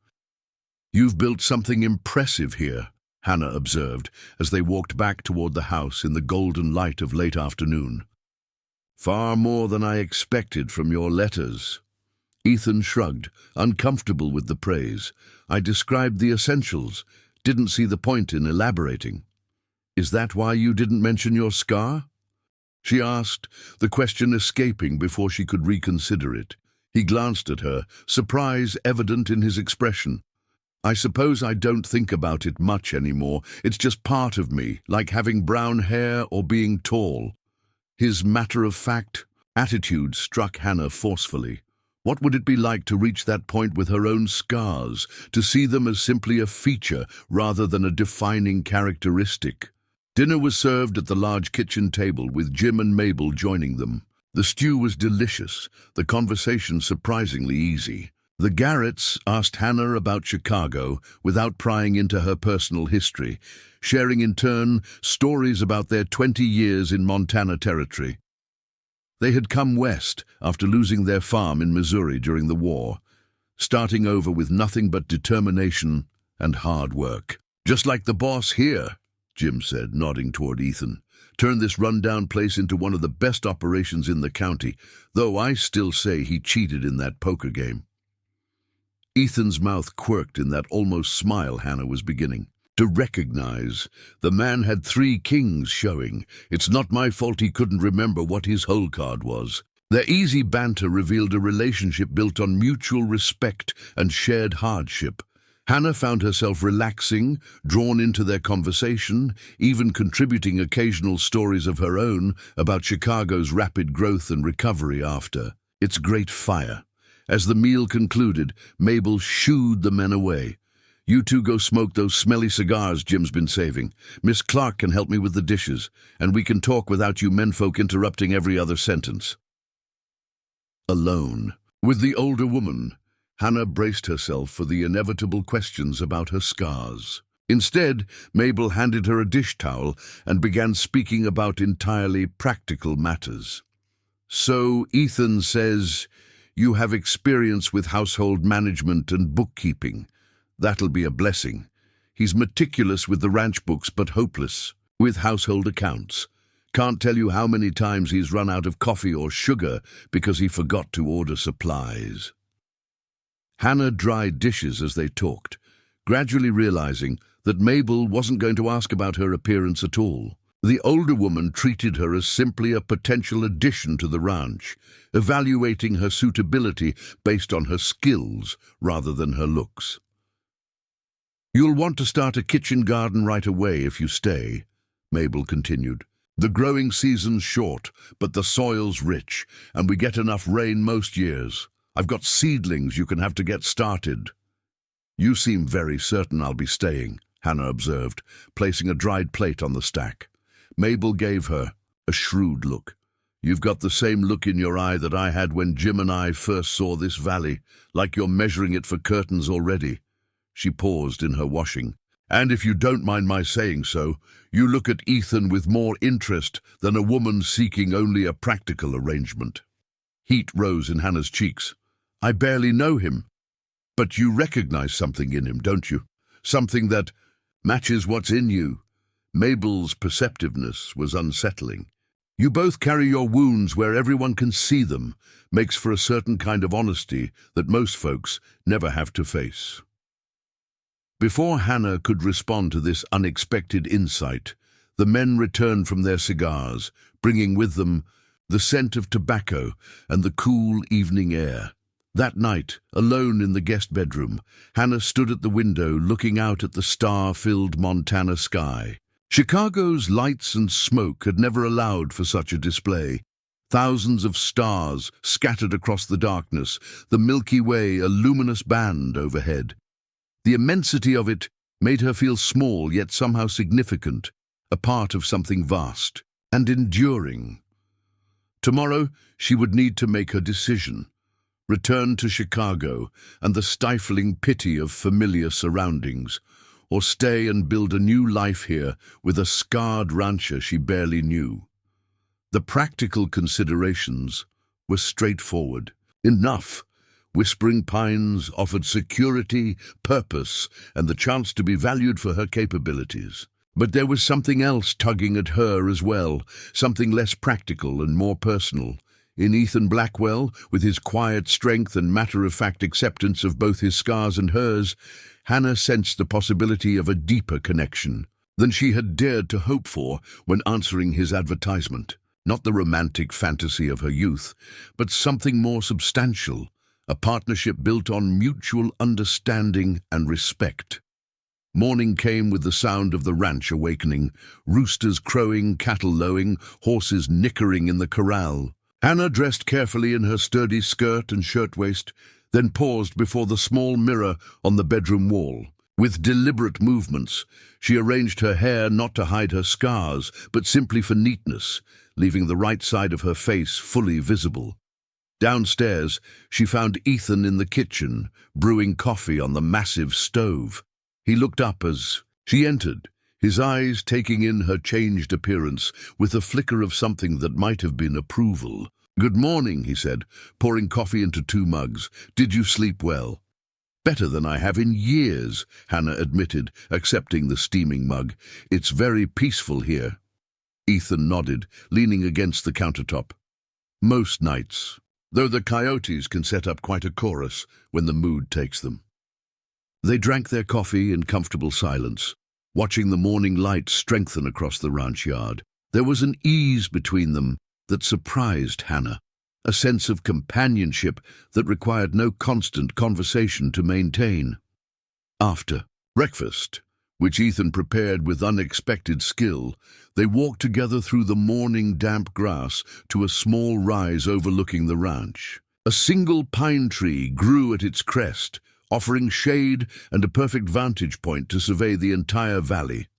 "You've built something impressive here," Hannah observed as they walked back toward the house in the golden light of late afternoon. "Far more than I expected from your letters." Ethan shrugged, uncomfortable with the praise. "I described the essentials, didn't see the point in elaborating." "Is that why you didn't mention your scar?" she asked, the question escaping before she could reconsider it. He glanced at her, surprise evident in his expression. "I suppose I don't think about it much anymore. It's just part of me, like having brown hair or being tall." His matter-of-fact Attitude struck Hannah forcefully. What would it be like to reach that point with her own scars, to see them as simply a feature rather than a defining characteristic? Dinner was served at the large kitchen table, with Jim and Mabel joining them. The stew was delicious, the conversation surprisingly easy. The Garretts asked Hannah about Chicago without prying into her personal history, sharing in turn stories about their 20 years in Montana Territory. They had come west after losing their farm in Missouri during the war, starting over with nothing but determination and hard work. "Just like the boss here," Jim said, nodding toward Ethan. "Turned this rundown place into one of the best operations in the county, though I still say he cheated in that poker game." Ethan's mouth quirked in that almost smile Hannah was beginning to recognize. The man had 3 kings showing. It's not my fault he couldn't remember what his hole card was. Their easy banter revealed a relationship built on mutual respect and shared hardship. Hannah found herself relaxing, drawn into their conversation, even contributing occasional stories of her own about Chicago's rapid growth and recovery after its Great Fire. As the meal concluded, Mabel shooed the men away. "You two go smoke those smelly cigars Jim's been saving. Miss Clarke can help me with the dishes, and we can talk without you menfolk interrupting every other sentence." Alone with the older woman, Hannah braced herself for the inevitable questions about her scars. Instead, Mabel handed her a dish towel and began speaking about entirely practical matters. "So Ethan says you have experience with household management and bookkeeping. That'll be a blessing. He's meticulous with the ranch books but hopeless with household accounts. Can't tell you how many times he's run out of coffee or sugar because he forgot to order supplies." Hannah dried dishes as they talked, gradually realizing that Mabel wasn't going to ask about her appearance at all. The older woman treated her as simply a potential addition to the ranch, evaluating her suitability based on her skills rather than her looks. "You'll want to start a kitchen garden right away if you stay," Mabel continued. "The growing season's short, but the soil's rich, and we get enough rain most years. I've got seedlings you can have to get started." "You seem very certain I'll be staying," Hannah observed, placing a dried plate on the stack. Mabel gave her a shrewd look. "You've got the same look in your eye that I had when Jim and I first saw this valley, like you're measuring it for curtains already." She paused in her washing. "And if you don't mind my saying so, you look at Ethan with more interest than a woman seeking only a practical arrangement." Heat rose in Hannah's cheeks. "I barely know him. But you recognize something in him, don't you? Something that matches what's in you." Mabel's perceptiveness was unsettling. "You both carry your wounds where everyone can see them. Makes for a certain kind of honesty that most folks never have to face." Before Hannah could respond to this unexpected insight, the men returned from their cigars, bringing with them the scent of tobacco and the cool evening air. That night, alone in the guest bedroom, Hannah stood at the window looking out at the star-filled Montana sky. Chicago's lights and smoke had never allowed for such a display. Thousands of stars scattered across the darkness, the Milky Way a luminous band overhead. The immensity of it made her feel small yet somehow significant, a part of something vast and enduring. Tomorrow she would need to make her decision. Return to Chicago and the stifling pity of familiar surroundings, or stay and build a new life here with a scarred rancher she barely knew. The practical considerations were straightforward. Enough. Whispering Pines offered security, purpose, and the chance to be valued for her capabilities. But there was something else tugging at her as well, something less practical and more personal. In Ethan Blackwell, with his quiet strength and matter-of-fact acceptance of both his scars and hers, Hannah sensed the possibility of a deeper connection than she had dared to hope for when answering his advertisement. Not the romantic fantasy of her youth, but something more substantial, a partnership built on mutual understanding and respect. Morning came with the sound of the ranch awakening, roosters crowing, cattle lowing, horses nickering in the corral. Hannah dressed carefully in her sturdy skirt and shirtwaist, then paused before the small mirror on the bedroom wall. With deliberate movements, she arranged her hair not to hide her scars, but simply for neatness, leaving the right side of her face fully visible. Downstairs, she found Ethan in the kitchen, brewing coffee on the massive stove. He looked up as she entered, his eyes taking in her changed appearance with a flicker of something that might have been approval. "Good morning," he said, pouring coffee into 2 mugs. "Did you sleep well?" "Better than I have in years," Hannah admitted, accepting the steaming mug. "It's very peaceful here." Ethan nodded, leaning against the countertop. "Most nights, though the coyotes can set up quite a chorus when the mood takes them." They drank their coffee in comfortable silence, watching the morning light strengthen across the ranch yard. There was an ease between them that surprised Hannah, a sense of companionship that required no constant conversation to maintain. After breakfast, which Ethan prepared with unexpected skill, they walked together through the morning damp grass to a small rise overlooking the ranch. A single pine tree grew at its crest, offering shade and a perfect vantage point to survey the entire valley.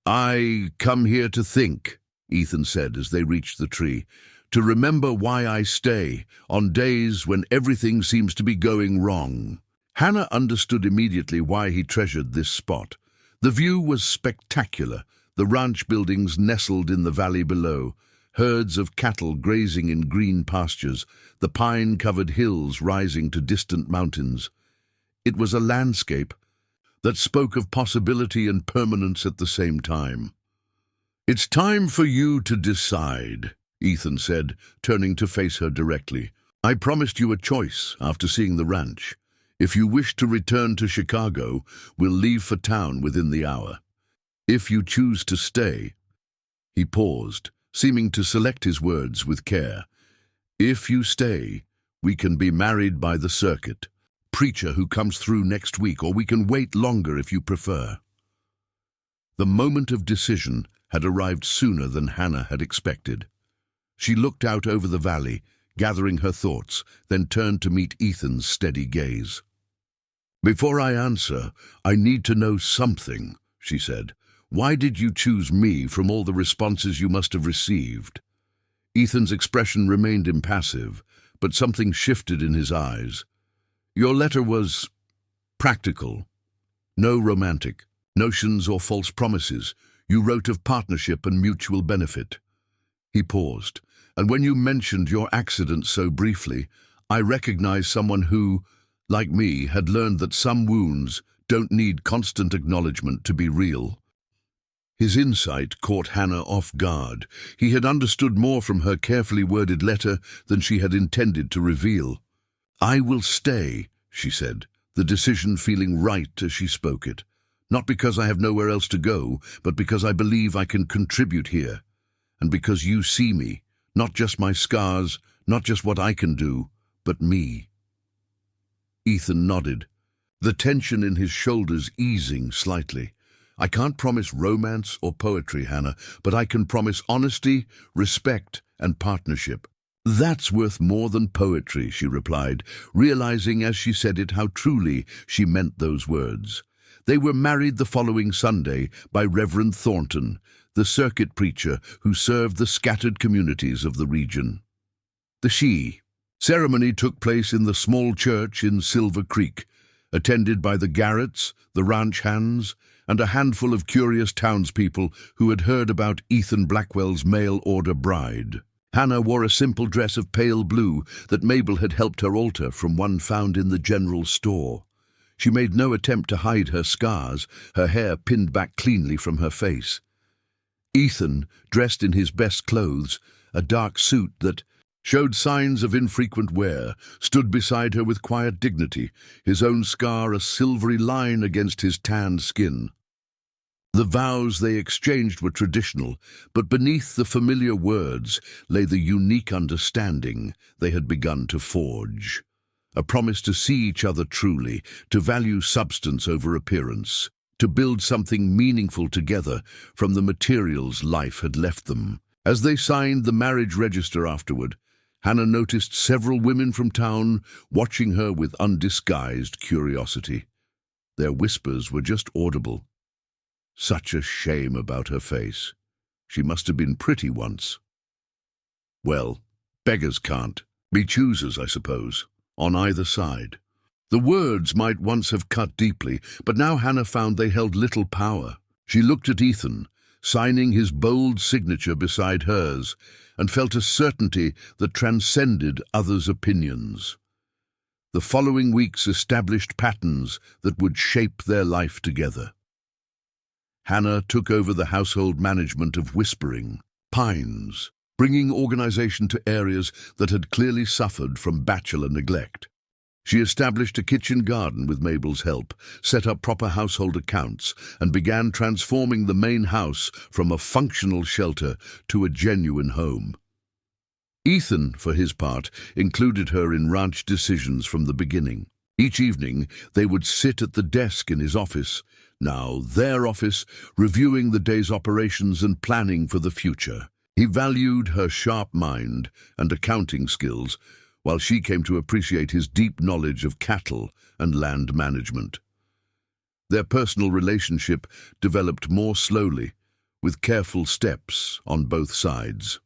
"I come here to think," Ethan said as they reached the tree, "to remember why I stay on days when everything seems to be going wrong." Hannah understood immediately why he treasured this spot. The view was spectacular, the ranch buildings nestled in the valley below, herds of cattle grazing in green pastures, the pine-covered hills rising to distant mountains. It was a landscape that spoke of possibility and permanence at the same time. "It's time for you to decide," Ethan said, turning to face her directly. "I promised you a choice after seeing the ranch. If you wish to return to Chicago, we'll leave for town within the hour. If you choose to stay—" He paused, seeming to select his words with care. "If you stay, we can be married by the circuit preacher who comes through next week, or we can wait longer if you prefer." The moment of decision had arrived sooner than Hannah had expected. She looked out over the valley, gathering her thoughts, then turned to meet Ethan's steady gaze. "Before I answer, I need to know something," she said. "Why did you choose me from all the responses you must have received?" Ethan's expression remained impassive, but something shifted in his eyes. "Your letter was practical. No romantic notions or false promises. You wrote of partnership and mutual benefit." He paused. "And when you mentioned your accident so briefly, I recognized someone who, like me, had learned that some wounds don't need constant acknowledgement to be real." His insight caught Hannah off guard. He had understood more from her carefully worded letter than she had intended to reveal. "I will stay," she said, the decision feeling right as she spoke it. "Not because I have nowhere else to go, but because I believe I can contribute here. And because you see me, not just my scars, not just what I can do, but me." Ethan nodded, the tension in his shoulders easing slightly. "I can't promise romance or poetry, Hannah, but I can promise honesty, respect, and partnership." "That's worth more than poetry," she replied, realizing as she said it how truly she meant those words. They were married the following Sunday by Reverend Thornton, the circuit preacher who served the scattered communities of the region. The ceremony took place in the small church in Silver Creek, attended by the Garretts, the ranch hands, and a handful of curious townspeople who had heard about Ethan Blackwell's mail-order bride. Hannah wore a simple dress of pale blue that Mabel had helped her alter from one found in the general store. She made no attempt to hide her scars, her hair pinned back cleanly from her face. Ethan, dressed in his best clothes, a dark suit that showed signs of infrequent wear, stood beside her with quiet dignity, his own scar a silvery line against his tanned skin. The vows they exchanged were traditional, but beneath the familiar words lay the unique understanding they had begun to forge. A promise to see each other truly, to value substance over appearance, to build something meaningful together from the materials life had left them. As they signed the marriage register afterward, Hannah noticed several women from town watching her with undisguised curiosity. Their whispers were just audible. Such a shame about her face. She must have been pretty once. Well, beggars can't be choosers, I suppose, on either side. The words might once have cut deeply, but now Hannah found they held little power. She looked at Ethan, signing his bold signature beside hers, and felt a certainty that transcended others' opinions. The following weeks established patterns that would shape their life together. Hannah took over the household management of Whispering Pines, bringing organization to areas that had clearly suffered from bachelor neglect. She established a kitchen garden with Mabel's help, set up proper household accounts, and began transforming the main house from a functional shelter to a genuine home. Ethan, for his part, included her in ranch decisions from the beginning. Each evening, they would sit at the desk in his office, now their office, reviewing the day's operations and planning for the future. He valued her sharp mind and accounting skills, while she came to appreciate his deep knowledge of cattle and land management. Their personal relationship developed more slowly, with careful steps on both sides.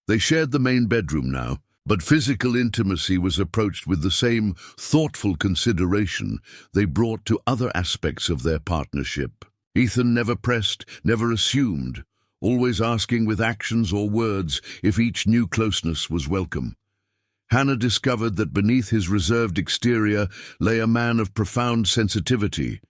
They shared the main bedroom now, but physical intimacy was approached with the same thoughtful consideration they brought to other aspects of their partnership. Ethan never pressed, never assumed, always asking with actions or words if each new closeness was welcome. Hannah discovered that beneath his reserved exterior lay a man of profound sensitivity,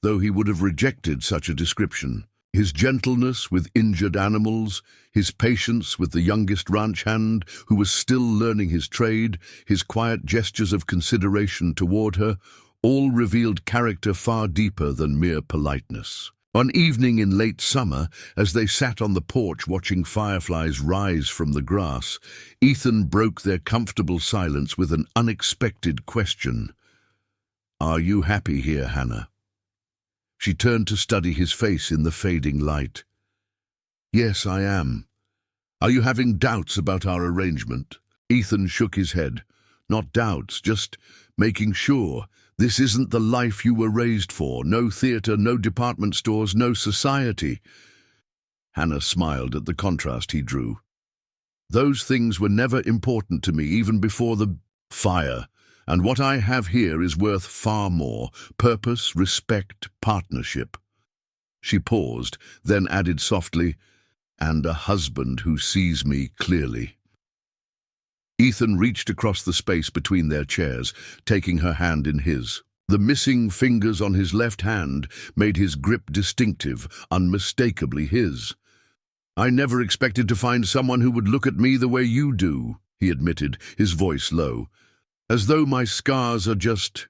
though he would have rejected such a description. His gentleness with injured animals, his patience with the youngest ranch hand who was still learning his trade, his quiet gestures of consideration toward her, all revealed character far deeper than mere politeness. One evening in late summer, as they sat on the porch watching fireflies rise from the grass, Ethan broke their comfortable silence with an unexpected question. "Are you happy here, Hannah?" She turned to study his face in the fading light. "Yes, I am. Are you having doubts about our arrangement?" Ethan shook his head. "Not doubts, just making sure. This isn't the life you were raised for. No theater, no department stores, no society." Hannah smiled at the contrast he drew. "Those things were never important to me, even before the fire. And what I have here is worth far more: purpose, respect, partnership." She paused, then added softly, "And a husband who sees me clearly." Ethan reached across the space between their chairs, taking her hand in his. The missing fingers on his left hand made his grip distinctive, unmistakably his. "I never expected to find someone who would look at me the way you do," he admitted, his voice low. "As though my scars are just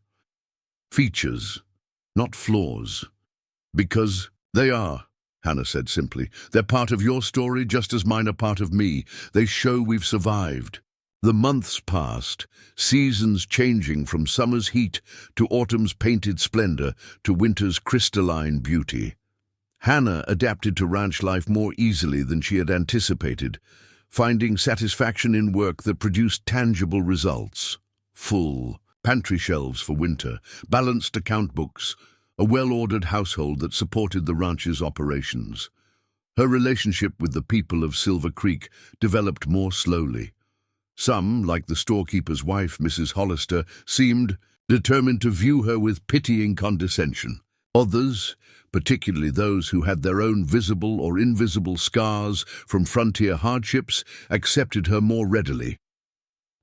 features, not flaws." "Because they are," Hannah said simply. "They're part of your story just as mine are part of me. They show we've survived." The months passed, seasons changing from summer's heat to autumn's painted splendor to winter's crystalline beauty. Hannah adapted to ranch life more easily than she had anticipated, finding satisfaction in work that produced tangible results. Full pantry shelves for winter, balanced account books, a well-ordered household that supported the ranch's operations. Her relationship with the people of Silver Creek developed more slowly. Some, like the storekeeper's wife, Mrs. Hollister, seemed determined to view her with pitying condescension. Others, particularly those who had their own visible or invisible scars from frontier hardships, accepted her more readily.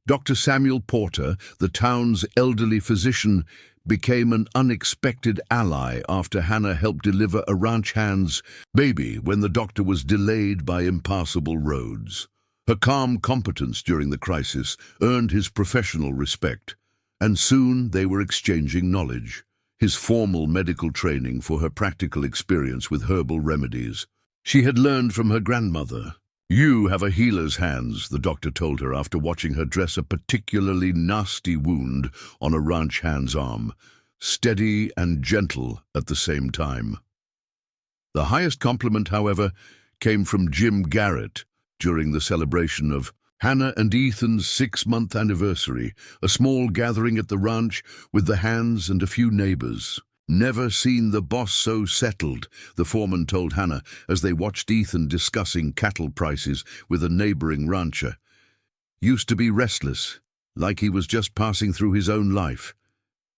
Dr. Samuel Porter, the town's elderly physician, became an unexpected ally after Hannah helped deliver a ranch hand's baby when the doctor was delayed by impassable roads. Her calm competence during the crisis earned his professional respect, and soon they were exchanging knowledge, his formal medical training for her practical experience with herbal remedies. She had learned from her grandmother. "You have a healer's hands," the doctor told her after watching her dress a particularly nasty wound on a ranch hand's arm, steady and gentle at the same time. The highest compliment, however, came from Jim Garrett during the celebration of Hannah and Ethan's 6-month anniversary, a small gathering at the ranch with the Hands and a few neighbors. "Never seen the boss so settled," the foreman told Hannah as they watched Ethan discussing cattle prices with a neighboring rancher. "Used to be restless, like he was just passing through his own life.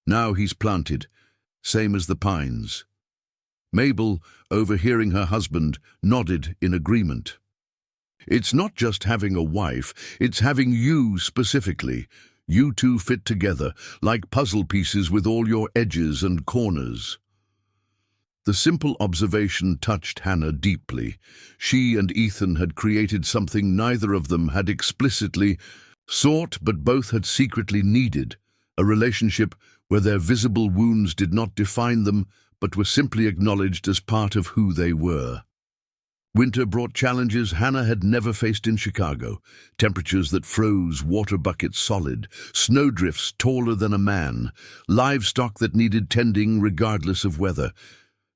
Now he's planted, same as the pines." Mabel, overhearing her husband, nodded in agreement. "It's not just having a wife, it's having you specifically. You two fit together, like puzzle pieces with all your edges and corners." The simple observation touched Hannah deeply. She and Ethan had created something neither of them had explicitly sought, but both had secretly needed, a relationship where their visible wounds did not define them, but were simply acknowledged as part of who they were. Winter brought challenges Hannah had never faced in Chicago. Temperatures that froze water buckets solid, snowdrifts taller than a man, livestock that needed tending regardless of weather.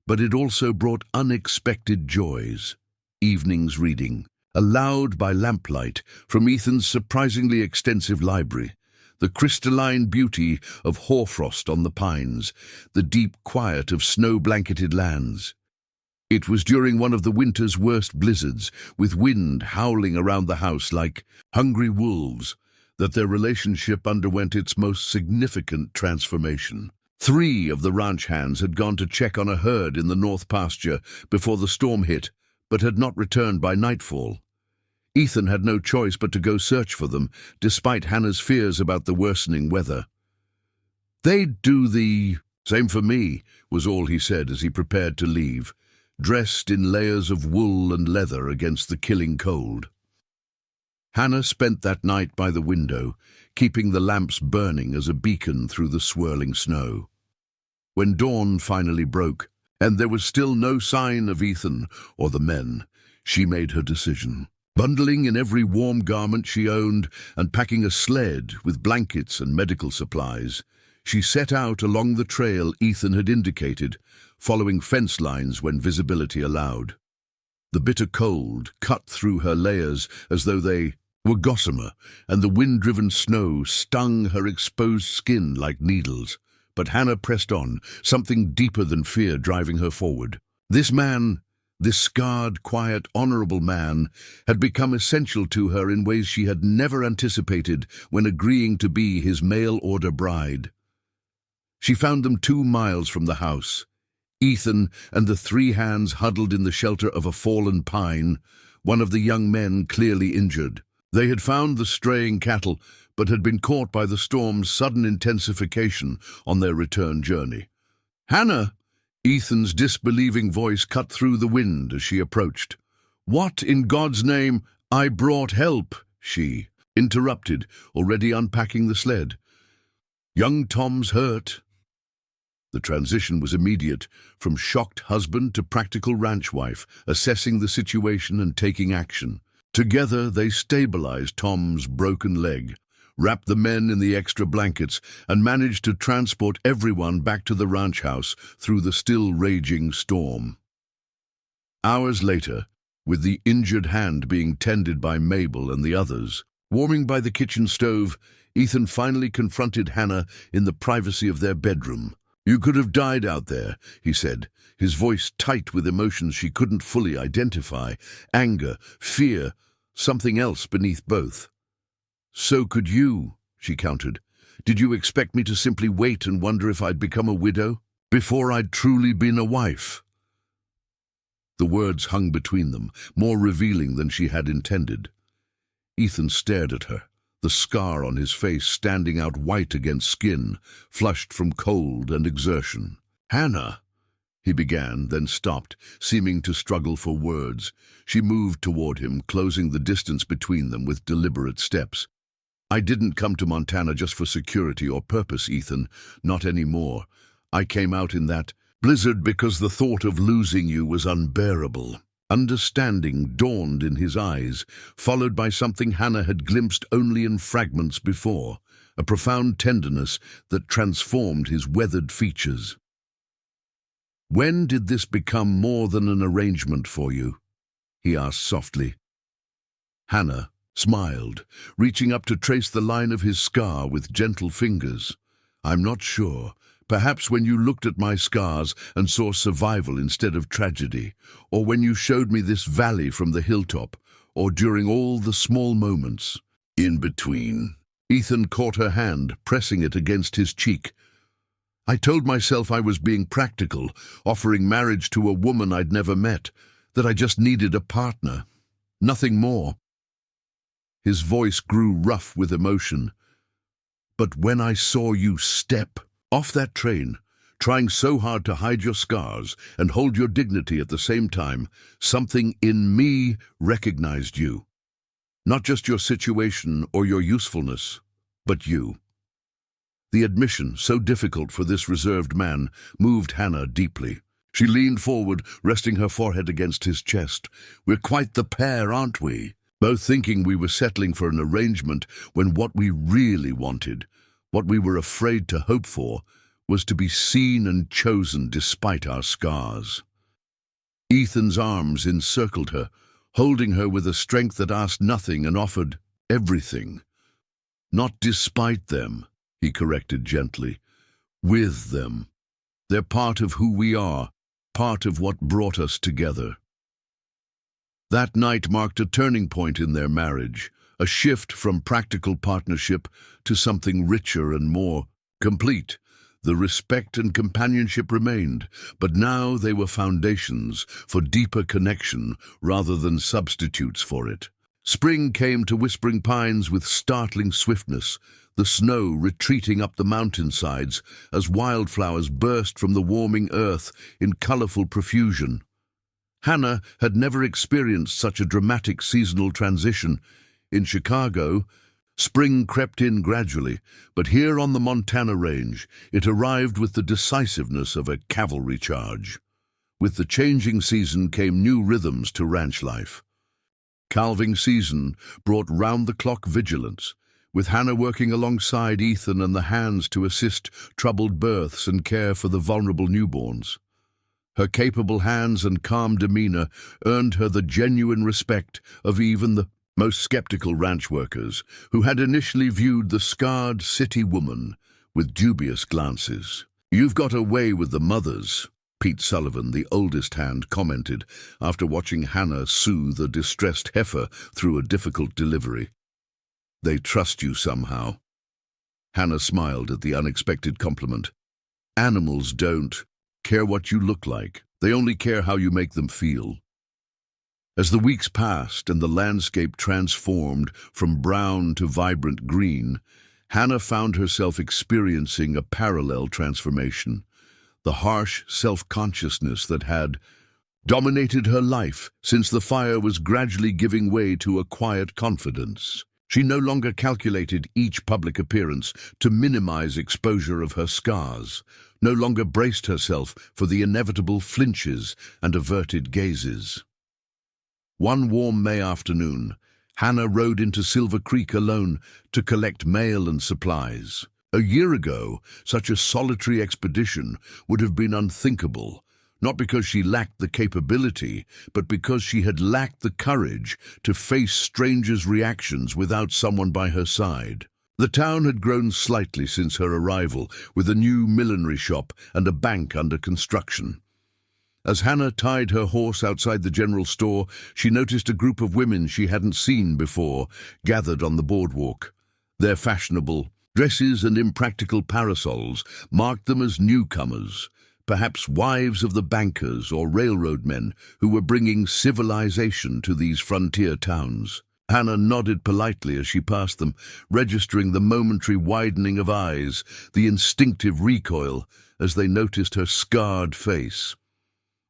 But it also brought unexpected joys. Evenings reading, allowed by lamplight from Ethan's surprisingly extensive library. The crystalline beauty of hoarfrost on the pines, the deep quiet of snow-blanketed lands. It was during one of the winter's worst blizzards, with wind howling around the house like hungry wolves, that their relationship underwent its most significant transformation. 3 of the ranch hands had gone to check on a herd in the north pasture before the storm hit, but had not returned by nightfall. Ethan had no choice but to go search for them, despite Hannah's fears about the worsening weather. "They'd do the same for me," was all he said as he prepared to leave, dressed in layers of wool and leather against the killing cold. Hannah spent that night by the window, keeping the lamps burning as a beacon through the swirling snow. When dawn finally broke, and there was still no sign of Ethan or the men, she made her decision. Bundling in every warm garment she owned and packing a sled with blankets and medical supplies, she set out along the trail Ethan had indicated, following fence lines when visibility allowed. The bitter cold cut through her layers as though they were gossamer, and the wind-driven snow stung her exposed skin like needles. But Hannah pressed on, something deeper than fear driving her forward. This man, this scarred, quiet, honorable man, had become essential to her in ways she had never anticipated when agreeing to be his mail-order bride. She found them 2 miles from the house. Ethan and the 3 hands huddled in the shelter of a fallen pine, one of the young men clearly injured. They had found the straying cattle, but had been caught by the storm's sudden intensification on their return journey. "Hannah!" Ethan's disbelieving voice cut through the wind as she approached. "What in God's name?" "I brought help," she interrupted, already unpacking the sled. "Young Tom's hurt." The transition was immediate, from shocked husband to practical ranch wife, assessing the situation and taking action. Together they stabilized Tom's broken leg, wrapped the men in the extra blankets, and managed to transport everyone back to the ranch house through the still raging storm. Hours later, with the injured hand being tended by Mabel and the others, warming by the kitchen stove, Ethan finally confronted Hannah in the privacy of their bedroom. "You could have died out there," he said, his voice tight with emotions she couldn't fully identify, anger, fear, something else beneath both. "So could you," she countered. "Did you expect me to simply wait and wonder if I'd become a widow, before I'd truly been a wife?" The words hung between them, more revealing than she had intended. Ethan stared at her, the scar on his face standing out white against skin, flushed from cold and exertion. "Hannah," he began, then stopped, seeming to struggle for words. She moved toward him, closing the distance between them with deliberate steps. "I didn't come to Montana just for security or purpose, Ethan. Not anymore. I came out in that blizzard because the thought of losing you was unbearable." Understanding dawned in his eyes, followed by something Hannah had glimpsed only in fragments before, a profound tenderness that transformed his weathered features. "When did this become more than an arrangement for you?" he asked softly. Hannah smiled, reaching up to trace the line of his scar with gentle fingers. I'm not sure. Perhaps when you looked at my scars and saw survival instead of tragedy, or when you showed me this valley from the hilltop, or during all the small moments in between. Ethan caught her hand, pressing it against his cheek. I told myself I was being practical, offering marriage to a woman I'd never met, that I just needed a partner. Nothing more. His voice grew rough with emotion. But when I saw you step off that train, trying so hard to hide your scars and hold your dignity at the same time, something in me recognized you. Not just your situation or your usefulness, but you. The admission, so difficult for this reserved man, moved Hannah deeply. She leaned forward, resting her forehead against his chest. We're quite the pair, aren't we? Both thinking we were settling for an arrangement when what we really wanted, what we were afraid to hope for, was to be seen and chosen despite our scars. Ethan's arms encircled her, holding her with a strength that asked nothing and offered everything. Not despite them, he corrected gently. With them. They're part of who we are, part of what brought us together. That night marked a turning point in their marriage, a shift from practical partnership to something richer and more complete. The respect and companionship remained, but now they were foundations for deeper connection rather than substitutes for it. Spring came to Whispering Pines with startling swiftness, the snow retreating up the mountainsides as wildflowers burst from the warming earth in colorful profusion. Hannah had never experienced such a dramatic seasonal transition. In Chicago, spring crept in gradually, but here on the Montana range, it arrived with the decisiveness of a cavalry charge. With the changing season came new rhythms to ranch life. Calving season brought round-the-clock vigilance, with Hannah working alongside Ethan and the hands to assist troubled births and care for the vulnerable newborns. Her capable hands and calm demeanor earned her the genuine respect of even the most skeptical ranch workers, who had initially viewed the scarred city woman with dubious glances. You've got away with the mothers, Pete Sullivan, the oldest hand, commented after watching Hannah soothe a distressed heifer through a difficult delivery. They trust you somehow. Hannah smiled at the unexpected compliment. Animals don't care what you look like. They only care how you make them feel. As the weeks passed and the landscape transformed from brown to vibrant green, Hannah found herself experiencing a parallel transformation. The harsh self-consciousness that had dominated her life since the fire was gradually giving way to a quiet confidence. She no longer calculated each public appearance to minimize exposure of her scars, no longer braced herself for the inevitable flinches and averted gazes. One warm May afternoon, Hannah rode into Silver Creek alone to collect mail and supplies. A year ago, such a solitary expedition would have been unthinkable, not because she lacked the capability, but because she had lacked the courage to face strangers' reactions without someone by her side. The town had grown slightly since her arrival, with a new millinery shop and a bank under construction. As Hannah tied her horse outside the general store, she noticed a group of women she hadn't seen before gathered on the boardwalk. Their fashionable dresses and impractical parasols marked them as newcomers, perhaps wives of the bankers or railroad men who were bringing civilization to these frontier towns. Hannah nodded politely as she passed them, registering the momentary widening of eyes, the instinctive recoil as they noticed her scarred face.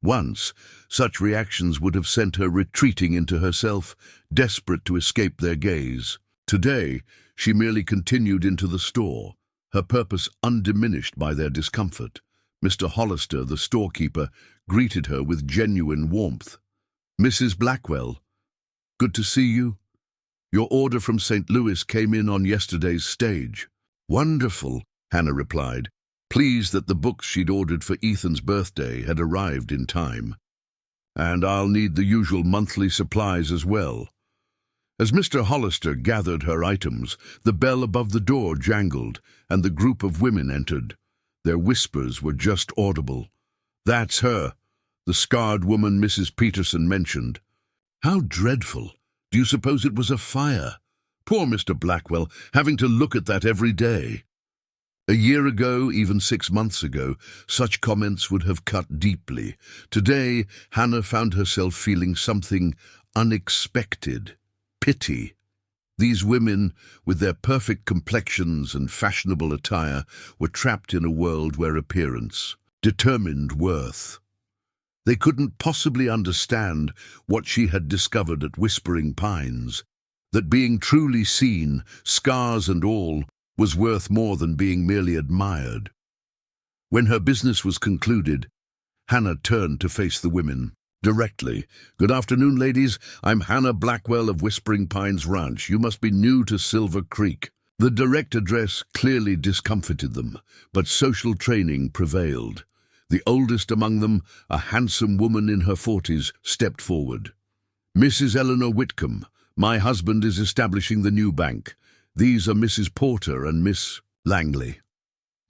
Once, such reactions would have sent her retreating into herself, desperate to escape their gaze. Today, she merely continued into the store, her purpose undiminished by their discomfort. Mr. Hollister, the storekeeper, greeted her with genuine warmth. "Mrs. Blackwell, good to see you. Your order from St. Louis came in on yesterday's stage." "Wonderful," Hannah replied, pleased that the books she'd ordered for Ethan's birthday had arrived in time. And I'll need the usual monthly supplies as well." As Mr. Hollister gathered her items, the bell above the door jangled, and the group of women entered. Their whispers were just audible. "That's her, the scarred woman Mrs. Peterson mentioned." "How dreadful! Do you suppose it was a fire? Poor Mr. Blackwell, having to look at that every day." A year ago, even 6 months ago, such comments would have cut deeply. Today, Hannah found herself feeling something unexpected: pity. These women, with their perfect complexions and fashionable attire, were trapped in a world where appearance determined worth. They couldn't possibly understand what she had discovered at Whispering Pines, that being truly seen, scars and all, was worth more than being merely admired. When her business was concluded, Hannah turned to face the women directly. "Good afternoon, ladies. I'm Hannah Blackwell of Whispering Pines Ranch. You must be new to Silver Creek." The direct address clearly discomfited them, but social training prevailed. The oldest among them, a handsome woman in her 40s, stepped forward. "Mrs. Eleanor Whitcomb, my husband is establishing the new bank. These are Mrs. Porter and Miss Langley."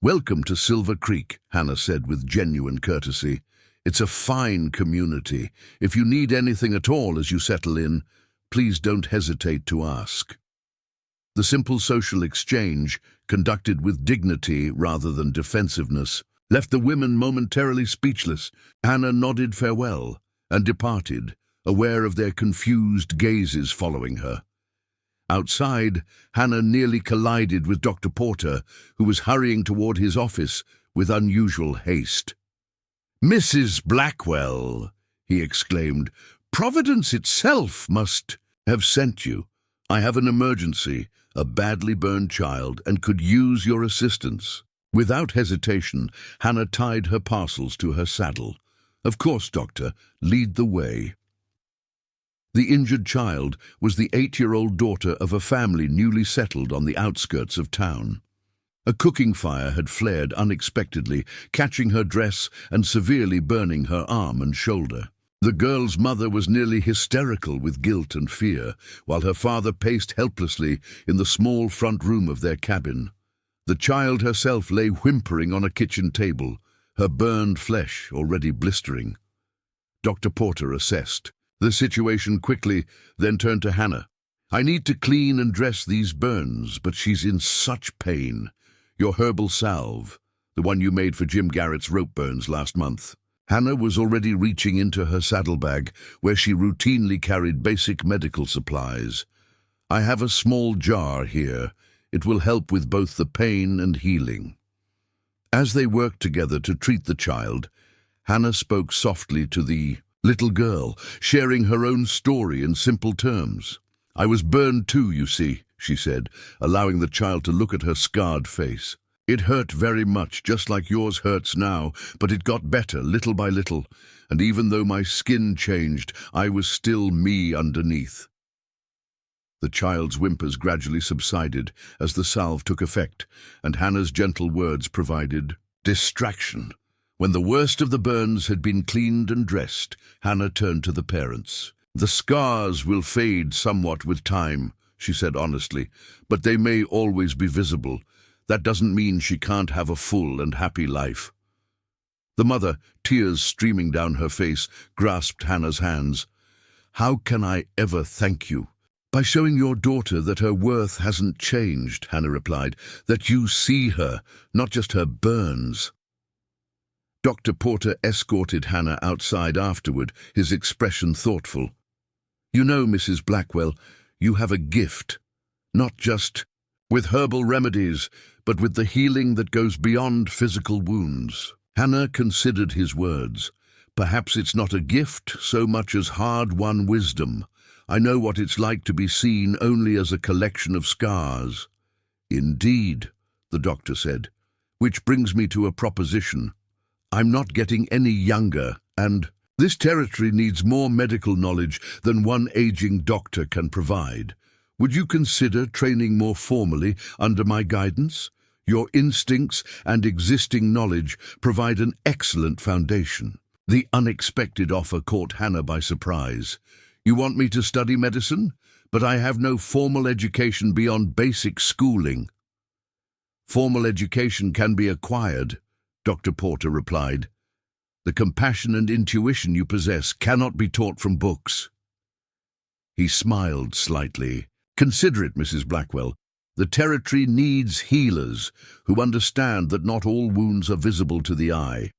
"Welcome to Silver Creek," Hannah said with genuine courtesy. "It's a fine community. If you need anything at all as you settle in, please don't hesitate to ask." The simple social exchange, conducted with dignity rather than defensiveness, left the women momentarily speechless. Hannah nodded farewell and departed, aware of their confused gazes following her. Outside, Hannah nearly collided with Dr. Porter, who was hurrying toward his office with unusual haste. "Mrs. Blackwell," he exclaimed, "Providence itself must have sent you. I have an emergency, a badly burned child, and could use your assistance." Without hesitation, Hannah tied her parcels to her saddle. "Of course, doctor, lead the way." The injured child was the 8-year-old daughter of a family newly settled on the outskirts of town. A cooking fire had flared unexpectedly, catching her dress and severely burning her arm and shoulder. The girl's mother was nearly hysterical with guilt and fear, while her father paced helplessly in the small front room of their cabin. The child herself lay whimpering on a kitchen table, her burned flesh already blistering. Dr. Porter assessed the situation quickly, then turned to Hannah. "I need to clean and dress these burns, but she's in such pain. Your herbal salve, the one you made for Jim Garrett's rope burns last month." Hannah was already reaching into her saddlebag, where she routinely carried basic medical supplies. "I have a small jar here. It will help with both the pain and healing." As they worked together to treat the child, Hannah spoke softly to the little girl, sharing her own story in simple terms. "I was burned too, you see," she said, allowing the child to look at her scarred face. "It hurt very much, just like yours hurts now, but it got better little by little, and even though my skin changed, I was still me underneath." The child's whimpers gradually subsided as the salve took effect, and Hannah's gentle words provided distraction. When the worst of the burns had been cleaned and dressed, Hannah turned to the parents. "The scars will fade somewhat with time," she said honestly, "but they may always be visible. That doesn't mean she can't have a full and happy life." The mother, tears streaming down her face, grasped Hannah's hands. "How can I ever thank you?" "By showing your daughter that her worth hasn't changed," Hannah replied, "that you see her, not just her burns." Dr. Porter escorted Hannah outside afterward, his expression thoughtful. "You know, Mrs. Blackwell, you have a gift, not just with herbal remedies, but with the healing that goes beyond physical wounds." Hannah considered his words. "Perhaps it's not a gift so much as hard-won wisdom. I know what it's like to be seen only as a collection of scars." "Indeed," the doctor said, "which brings me to a proposition. I'm not getting any younger, and this territory needs more medical knowledge than one aging doctor can provide. Would you consider training more formally under my guidance? Your instincts and existing knowledge provide an excellent foundation." The unexpected offer caught Hannah by surprise. "You want me to study medicine? But I have no formal education beyond basic schooling." "Formal education can be acquired," Dr. Porter replied. "The compassion and intuition you possess cannot be taught from books." He smiled slightly. "Consider it, Mrs. Blackwell. The territory needs healers who understand that not all wounds are visible to the eye."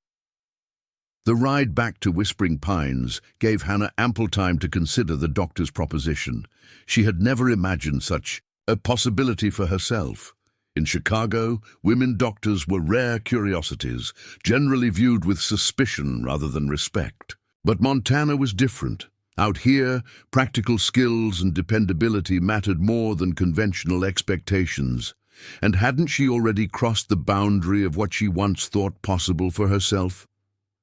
The ride back to Whispering Pines gave Hannah ample time to consider the doctor's proposition. She had never imagined such a possibility for herself. In Chicago, women doctors were rare curiosities, generally viewed with suspicion rather than respect. But Montana was different. Out here, practical skills and dependability mattered more than conventional expectations. And hadn't she already crossed the boundary of what she once thought possible for herself?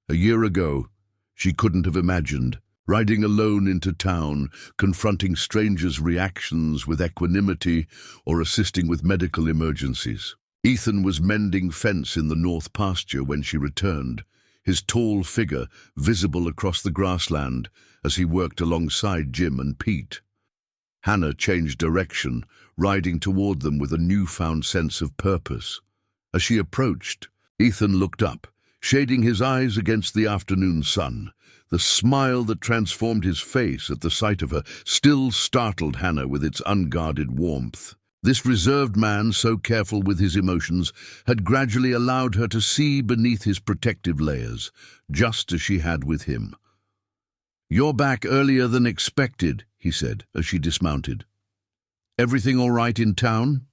A year ago, she couldn't have imagined riding alone into town, confronting strangers' reactions with equanimity, or assisting with medical emergencies. Ethan was mending fence in the north pasture when she returned, his tall figure visible across the grassland as he worked alongside Jim and Pete. Hannah changed direction, riding toward them with a newfound sense of purpose. As she approached, Ethan looked up, shading his eyes against the afternoon sun. The smile that transformed his face at the sight of her still startled Hannah with its unguarded warmth. This reserved man, so careful with his emotions, had gradually allowed her to see beneath his protective layers, just as she had with him. "You're back earlier than expected," he said as she dismounted. "Everything all right in town?"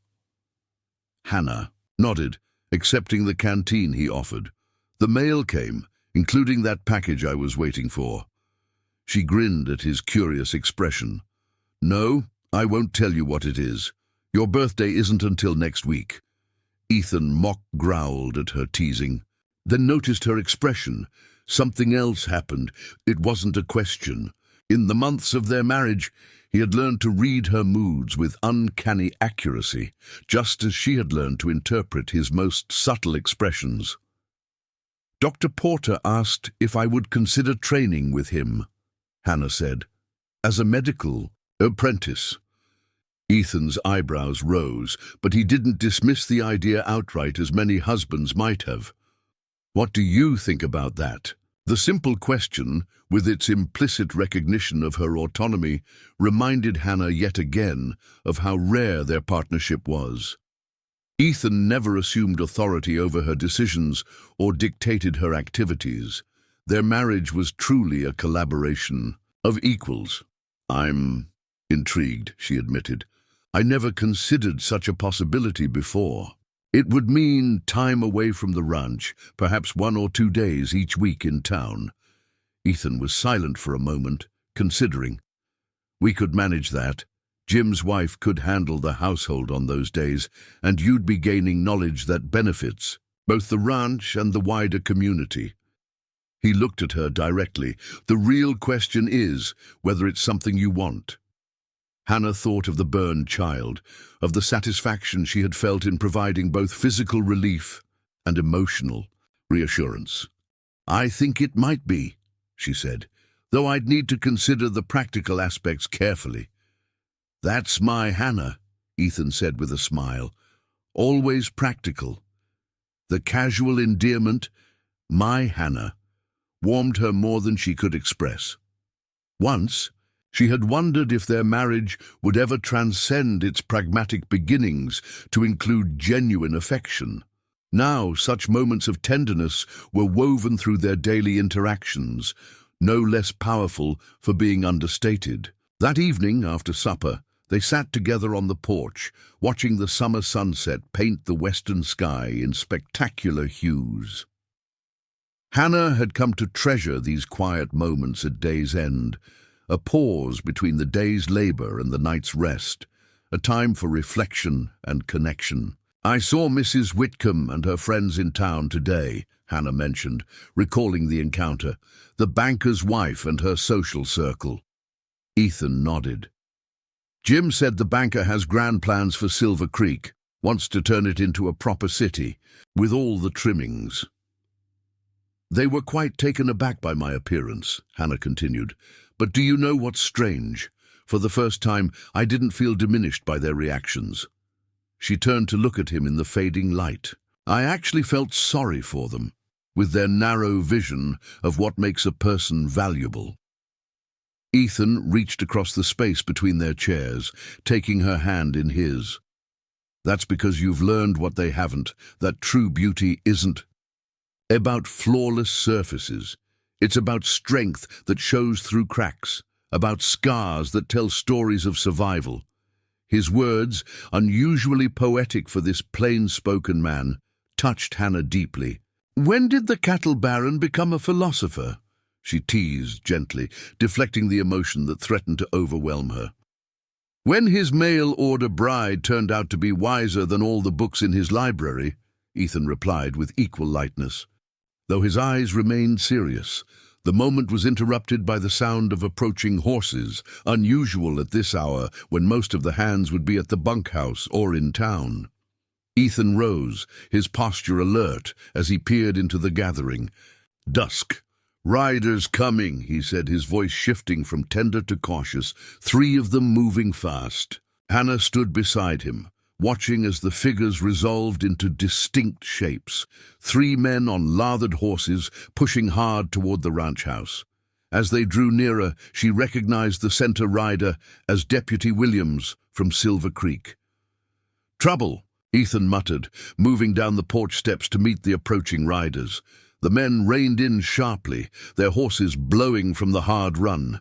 Hannah nodded, accepting the canteen he offered. "The mail came, including that package I was waiting for." She grinned at his curious expression. "No, I won't tell you what it is. Your birthday isn't until next week." Ethan mock-growled at her teasing, then noticed her expression. Something else happened. It wasn't a question. In the months of their marriage, he had learned to read her moods with uncanny accuracy, just as she had learned to interpret his most subtle expressions. "Dr. Porter asked if I would consider training with him," Hannah said, "as a medical apprentice." Ethan's eyebrows rose, but he didn't dismiss the idea outright as many husbands might have. "What do you think about that?" The simple question, with its implicit recognition of her autonomy, reminded Hannah yet again of how rare their partnership was. Ethan never assumed authority over her decisions or dictated her activities. Their marriage was truly a collaboration of equals. "I'm intrigued," she admitted. "I never considered such a possibility before. It would mean time away from the ranch, perhaps 1 or 2 days each week in town." Ethan was silent for a moment, considering. "We could manage that. Jim's wife could handle the household on those days, and you'd be gaining knowledge that benefits both the ranch and the wider community." He looked at her directly. "The real question is whether it's something you want." Hannah thought of the burned child, of the satisfaction she had felt in providing both physical relief and emotional reassurance. "I think it might be," she said, "though I'd need to consider the practical aspects carefully." "That's my Hannah," Ethan said with a smile. "Always practical." The casual endearment, "my Hannah," warmed her more than she could express. Once, she had wondered if their marriage would ever transcend its pragmatic beginnings to include genuine affection. Now, such moments of tenderness were woven through their daily interactions, no less powerful for being understated. That evening, after supper, they sat together on the porch, watching the summer sunset paint the western sky in spectacular hues. Hannah had come to treasure these quiet moments at day's end, a pause between the day's labor and the night's rest, a time for reflection and connection. "I saw Mrs. Whitcomb and her friends in town today," Hannah mentioned, recalling the encounter, "the banker's wife and her social circle." Ethan nodded. "Jim said the banker has grand plans for Silver Creek, wants to turn it into a proper city, with all the trimmings." They were quite taken aback by my appearance, Hannah continued. But do you know what's strange? For the first time, I didn't feel diminished by their reactions. She turned to look at him in the fading light. I actually felt sorry for them, with their narrow vision of what makes a person valuable. Ethan reached across the space between their chairs, taking her hand in his. That's because you've learned what they haven't, that true beauty isn't about flawless surfaces. It's about strength that shows through cracks, about scars that tell stories of survival. His words, unusually poetic for this plain-spoken man, touched Hannah deeply. When did the cattle baron become a philosopher? She teased gently, deflecting the emotion that threatened to overwhelm her. When his mail-order bride turned out to be wiser than all the books in his library, Ethan replied with equal lightness. Though his eyes remained serious, the moment was interrupted by the sound of approaching horses, unusual at this hour when most of the hands would be at the bunkhouse or in town. Ethan rose, his posture alert, as he peered into the gathering. Dusk. "Riders coming," he said, his voice shifting from tender to cautious, 3 of them moving fast. Hannah stood beside him, watching as the figures resolved into distinct shapes. 3 men on lathered horses, pushing hard toward the ranch house. As they drew nearer, she recognized the center rider as Deputy Williams from Silver Creek. "Trouble," Ethan muttered, moving down the porch steps to meet the approaching riders. The men reined in sharply, their horses blowing from the hard run.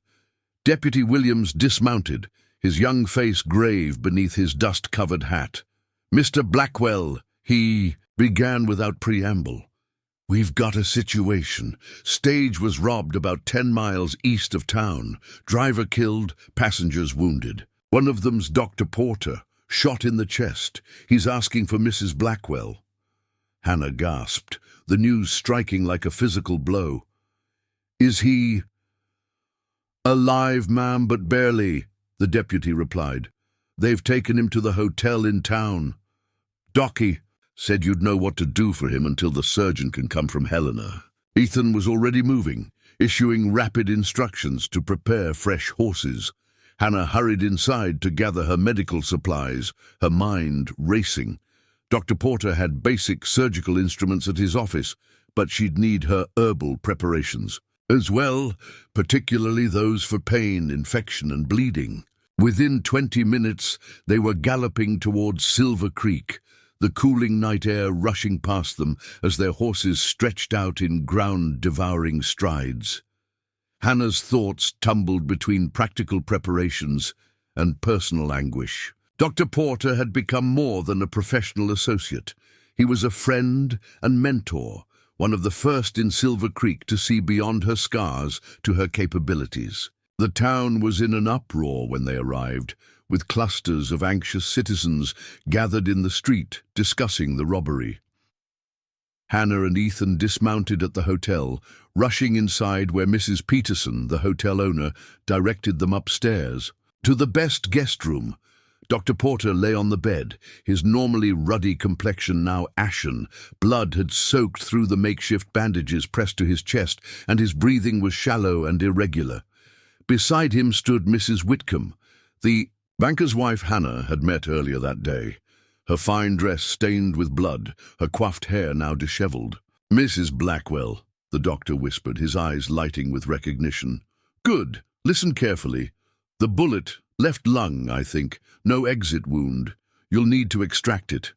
Deputy Williams dismounted, his young face grave beneath his dust-covered hat. "Mr. Blackwell," he began without preamble. "We've got a situation. Stage was robbed about 10 miles east of town. Driver killed, passengers wounded. One of them's Dr. Porter, shot in the chest. He's asking for Mrs. Blackwell." Hannah gasped, the news striking like a physical blow. "Is he—" "Alive, ma'am, but barely," the deputy replied. "They've taken him to the hotel in town. Docky said you'd know what to do for him until the surgeon can come from Helena." Ethan was already moving, issuing rapid instructions to prepare fresh horses. Hannah hurried inside to gather her medical supplies, her mind racing. Dr. Porter had basic surgical instruments at his office, but she'd need her herbal preparations as well, particularly those for pain, infection, and bleeding. Within 20 minutes, they were galloping towards Silver Creek, the cooling night air rushing past them as their horses stretched out in ground-devouring strides. Hannah's thoughts tumbled between practical preparations and personal anguish. Dr. Porter had become more than a professional associate. He was a friend and mentor, one of the first in Silver Creek to see beyond her scars to her capabilities. The town was in an uproar when they arrived, with clusters of anxious citizens gathered in the street discussing the robbery. Hannah and Ethan dismounted at the hotel, rushing inside where Mrs. Peterson, the hotel owner, directed them upstairs. To the best guest room. Dr. Porter lay on the bed, his normally ruddy complexion now ashen. Blood had soaked through the makeshift bandages pressed to his chest, and his breathing was shallow and irregular. Beside him stood Mrs. Whitcomb. The banker's wife Hannah had met earlier that day, her fine dress stained with blood, her coiffed hair now disheveled. "Mrs. Blackwell," the doctor whispered, his eyes lighting with recognition. "Good. Listen carefully. The bullet, left lung, I think. No exit wound. You'll need to extract it."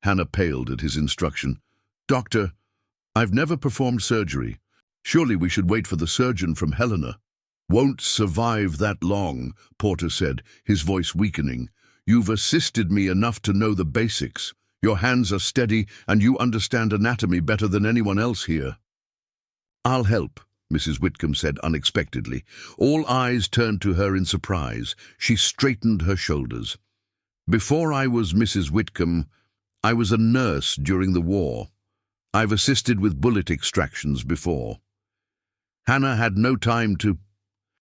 Hannah paled at his instruction. "Doctor, I've never performed surgery. Surely we should wait for the surgeon from Helena." "Won't survive that long," Porter said, his voice weakening. "You've assisted me enough to know the basics. Your hands are steady, and you understand anatomy better than anyone else here." "I'll help," Mrs. Whitcomb said unexpectedly. All eyes turned to her in surprise. She straightened her shoulders. "Before I was Mrs. Whitcomb, I was a nurse during the war. I've assisted with bullet extractions before." Hannah had no time to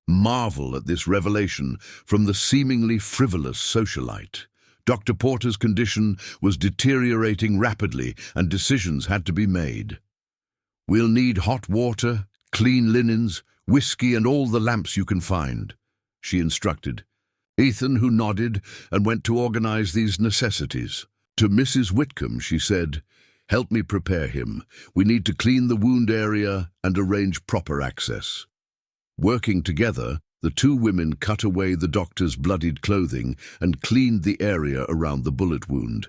marvel at this revelation from the seemingly frivolous socialite. Dr. Porter's condition was deteriorating rapidly, and decisions had to be made. We'll need hot water, clean linens, whiskey and all the lamps you can find, she instructed. Ethan, who nodded and went to organize these necessities. To Mrs. Whitcomb, she said, "Help me prepare him. We need to clean the wound area and arrange proper access." Working together, the two women cut away the doctor's bloodied clothing and cleaned the area around the bullet wound.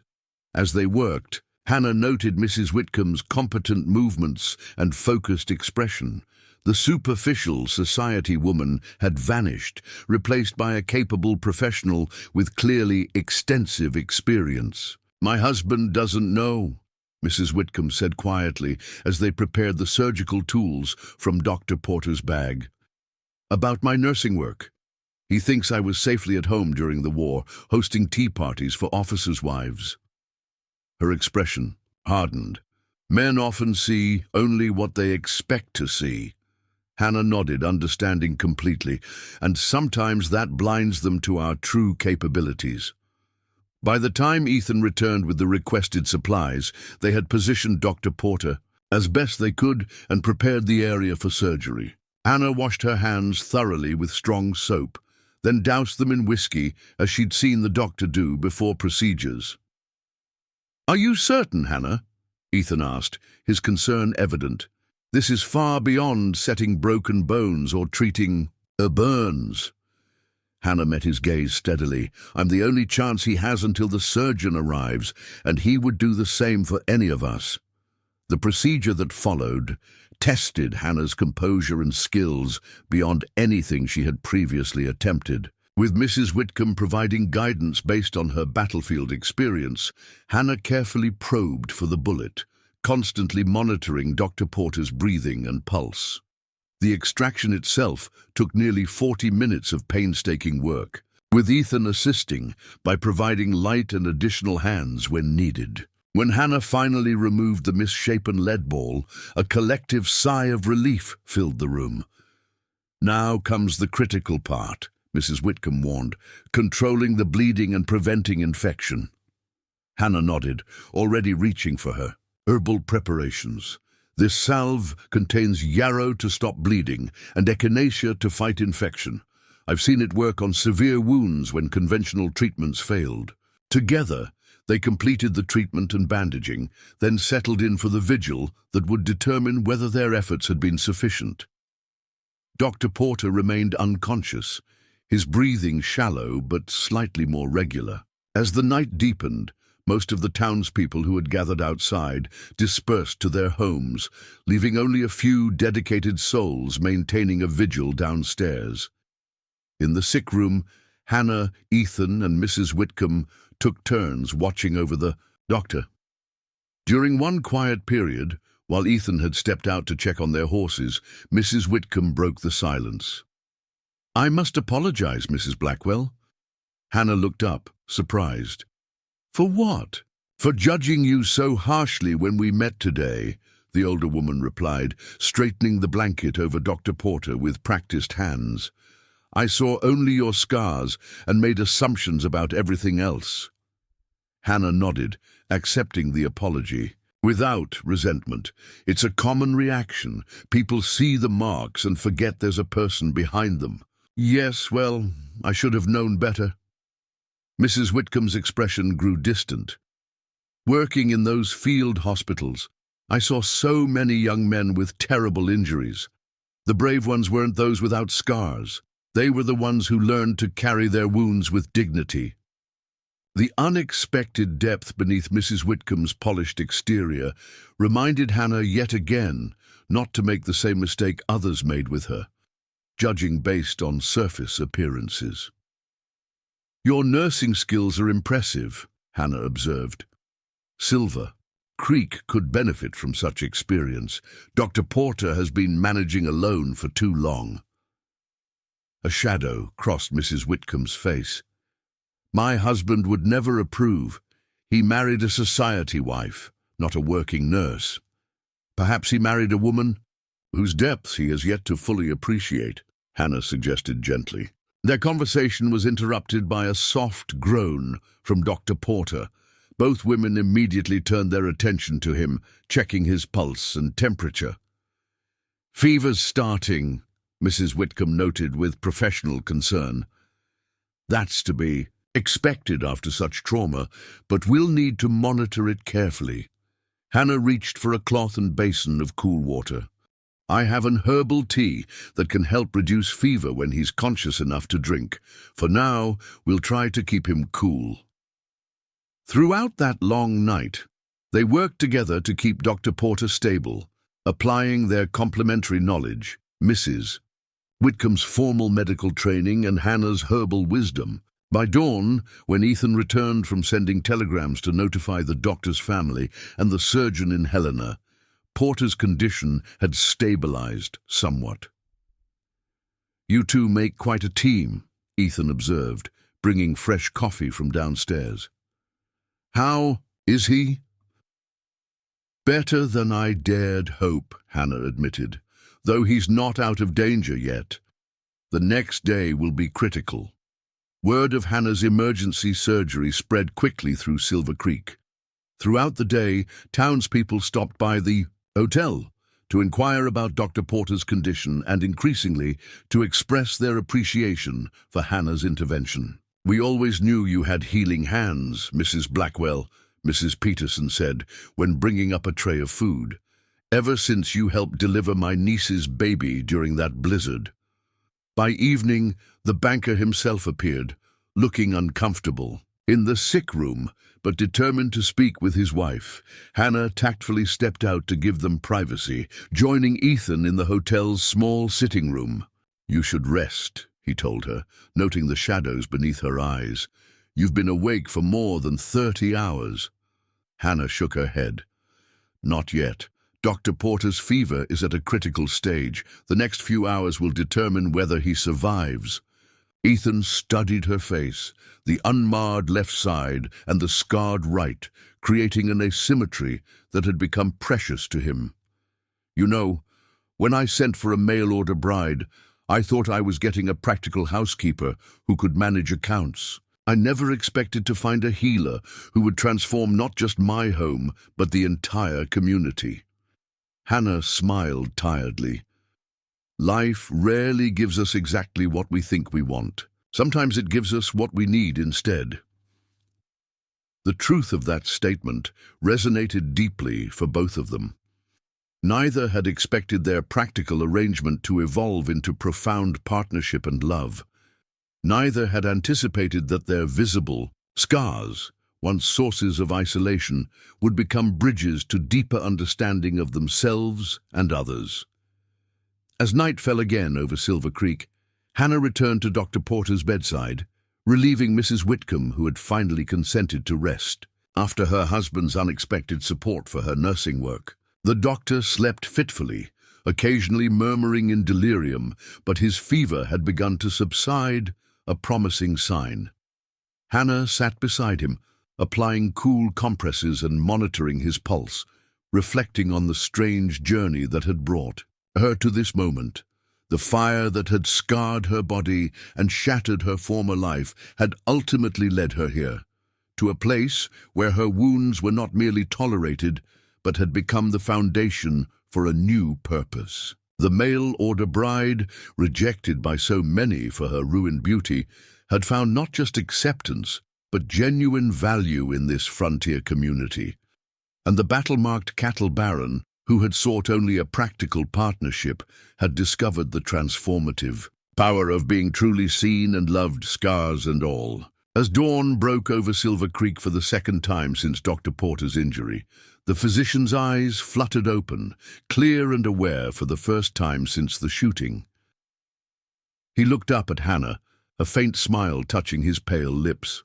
As they worked, Hannah noted Mrs. Whitcomb's competent movements and focused expression. The superficial society woman had vanished, replaced by a capable professional with clearly extensive experience. "My husband doesn't know," Mrs. Whitcomb said quietly as they prepared the surgical tools from Dr. Porter's bag. "About my nursing work. He thinks I was safely at home during the war, hosting tea parties for officers' wives." Her expression hardened. Men often see only what they expect to see. Hannah nodded, understanding completely, and sometimes that blinds them to our true capabilities. By the time Ethan returned with the requested supplies, they had positioned Dr. Porter as best they could and prepared the area for surgery. Hannah washed her hands thoroughly with strong soap, then doused them in whiskey as she'd seen the doctor do before procedures. "Are you certain, Hannah?" Ethan asked, his concern evident. "This is far beyond setting broken bones or treating burns." Hannah met his gaze steadily. "I'm the only chance he has until the surgeon arrives, and he would do the same for any of us." The procedure that followed tested Hannah's composure and skills beyond anything she had previously attempted. With Mrs. Whitcomb providing guidance based on her battlefield experience, Hannah carefully probed for the bullet, constantly monitoring Dr. Porter's breathing and pulse. The extraction itself took nearly 40 minutes of painstaking work, with Ethan assisting by providing light and additional hands when needed. When Hannah finally removed the misshapen lead ball, a collective sigh of relief filled the room. "Now comes the critical part," Mrs. Whitcomb warned, "controlling the bleeding and preventing infection." Hannah nodded, already reaching for her. "Herbal preparations. This salve contains yarrow to stop bleeding and echinacea to fight infection. I've seen it work on severe wounds when conventional treatments failed." Together, they completed the treatment and bandaging, then settled in for the vigil that would determine whether their efforts had been sufficient. Dr. Porter remained unconscious, his breathing shallow but slightly more regular. As the night deepened, most of the townspeople who had gathered outside dispersed to their homes, leaving only a few dedicated souls maintaining a vigil downstairs. In the sick room, Hannah, Ethan, and Mrs. Whitcomb took turns watching over the doctor. During one quiet period, while Ethan had stepped out to check on their horses, Mrs. Whitcomb broke the silence. "I must apologize, Mrs. Blackwell." Hannah looked up, surprised. "For what?" "For judging you so harshly when we met today," the older woman replied, straightening the blanket over Dr. Porter with practiced hands. "I saw only your scars and made assumptions about everything else." Hannah nodded, accepting the apology. Without resentment. "It's a common reaction. People see the marks and forget there's a person behind them." "Yes, well, I should have known better." Mrs. Whitcomb's expression grew distant. "Working in those field hospitals, I saw so many young men with terrible injuries. The brave ones weren't those without scars. They were the ones who learned to carry their wounds with dignity." The unexpected depth beneath Mrs. Whitcomb's polished exterior reminded Hannah yet again not to make the same mistake others made with her, judging based on surface appearances. "Your nursing skills are impressive," Hannah observed. "Silver Creek could benefit from such experience. Dr. Porter has been managing alone for too long." A shadow crossed Mrs. Whitcomb's face. "My husband would never approve. He married a society wife, not a working nurse. Perhaps he married a woman whose depths he has yet to fully appreciate," Hannah suggested gently. Their conversation was interrupted by a soft groan from Dr. Porter. Both women immediately turned their attention to him, checking his pulse and temperature. "Fever's starting," Mrs. Whitcomb noted with professional concern. "That's to be expected after such trauma, but we'll need to monitor it carefully." Hannah reached for a cloth and basin of cool water. "I have an herbal tea that can help reduce fever when he's conscious enough to drink. For now, we'll try to keep him cool." Throughout that long night, they worked together to keep Dr. Porter stable, applying their complementary knowledge, Mrs. Whitcomb's formal medical training and Hannah's herbal wisdom. By dawn, when Ethan returned from sending telegrams to notify the doctor's family and the surgeon in Helena, Porter's condition had stabilized somewhat. "You two make quite a team," Ethan observed, bringing fresh coffee from downstairs. "How is he?" "Better than I dared hope," Hannah admitted, "though he's not out of danger yet. The next day will be critical." Word of Hannah's emergency surgery spread quickly through Silver Creek. Throughout the day, townspeople stopped by the hotel to inquire about Dr. Porter's condition and, increasingly, to express their appreciation for Hannah's intervention. "We always knew you had healing hands, Mrs. Blackwell," Mrs. Peterson said when bringing up a tray of food, "ever since you helped deliver my niece's baby during that blizzard." By evening, the banker himself appeared, looking uncomfortable. In the sick room, but determined to speak with his wife, Hannah tactfully stepped out to give them privacy, joining Ethan in the hotel's small sitting room. "You should rest," he told her, noting the shadows beneath her eyes. "You've been awake for more than 30 hours. Hannah shook her head. "Not yet. Dr. Porter's fever is at a critical stage. The next few hours will determine whether he survives." Ethan studied her face, the unmarred left side and the scarred right, creating an asymmetry that had become precious to him. "You know, when I sent for a mail-order bride, I thought I was getting a practical housekeeper who could manage accounts. I never expected to find a healer who would transform not just my home, but the entire community." Hannah smiled tiredly. "Life rarely gives us exactly what we think we want. Sometimes it gives us what we need instead." The truth of that statement resonated deeply for both of them. Neither had expected their practical arrangement to evolve into profound partnership and love. Neither had anticipated that their visible scars, once sources of isolation, would become bridges to deeper understanding of themselves and others. As night fell again over Silver Creek, Hannah returned to Dr. Porter's bedside, relieving Mrs. Whitcomb, who had finally consented to rest after her husband's unexpected support for her nursing work. The doctor slept fitfully, occasionally murmuring in delirium, but his fever had begun to subside, a promising sign. Hannah sat beside him, applying cool compresses and monitoring his pulse, reflecting on the strange journey that had brought her to this moment. The fire that had scarred her body and shattered her former life had ultimately led her here, to a place where her wounds were not merely tolerated, but had become the foundation for a new purpose. The mail-order bride, rejected by so many for her ruined beauty, had found not just acceptance, but genuine value in this frontier community. And the battle-marked cattle baron, who had sought only a practical partnership, had discovered the transformative power of being truly seen and loved, scars and all. As dawn broke over Silver Creek for the second time since Dr. Porter's injury, the physician's eyes fluttered open, clear and aware for the first time since the shooting. He looked up at Hannah, a faint smile touching his pale lips.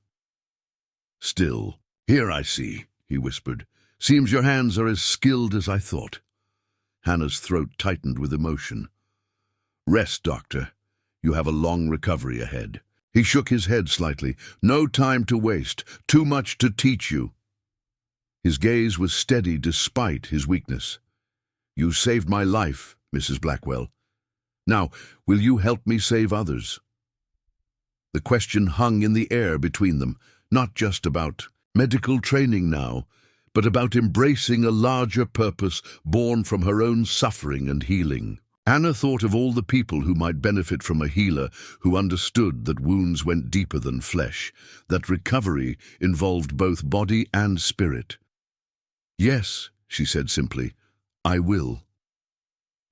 "Still, here I see," he whispered. "Seems your hands are as skilled as I thought." Hannah's throat tightened with emotion. "Rest, doctor. You have a long recovery ahead." He shook his head slightly. "No time to waste. Too much to teach you." His gaze was steady despite his weakness. "You saved my life, Mrs. Blackwell. Now, will you help me save others?" The question hung in the air between them, not just about medical training now, but about embracing a larger purpose born from her own suffering and healing. Hannah thought of all the people who might benefit from a healer who understood that wounds went deeper than flesh, that recovery involved both body and spirit. "Yes," she said simply, "I will."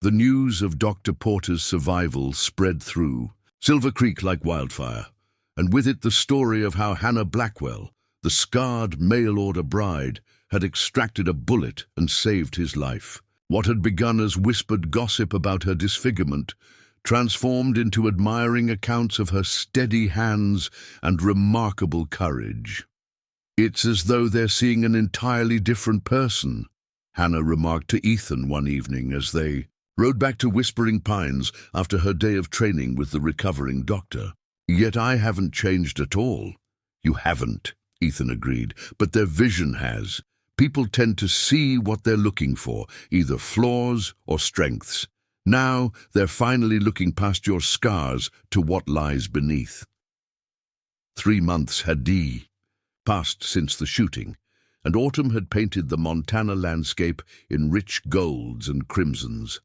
The news of Dr. Porter's survival spread through Silver Creek like wildfire, and with it the story of how Hannah Blackwell, the scarred mail-order bride, had extracted a bullet and saved his life. What had begun as whispered gossip about her disfigurement transformed into admiring accounts of her steady hands and remarkable courage. "It's as though they're seeing an entirely different person," Hannah remarked to Ethan one evening as they rode back to Whispering Pines after her day of training with the recovering doctor. "Yet I haven't changed at all." "You haven't," Ethan agreed, "but their vision has. People tend to see what they're looking for, either flaws or strengths. Now they're finally looking past your scars to what lies beneath." 3 months had passed since the shooting, and autumn had painted the Montana landscape in rich golds and crimsons.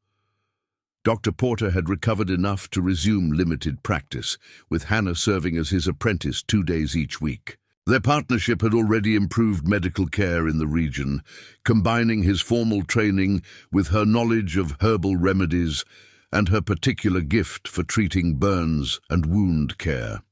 Dr. Porter had recovered enough to resume limited practice, with Hannah serving as his apprentice 2 days each week. Their partnership had already improved medical care in the region, combining his formal training with her knowledge of herbal remedies and her particular gift for treating burns and wound care.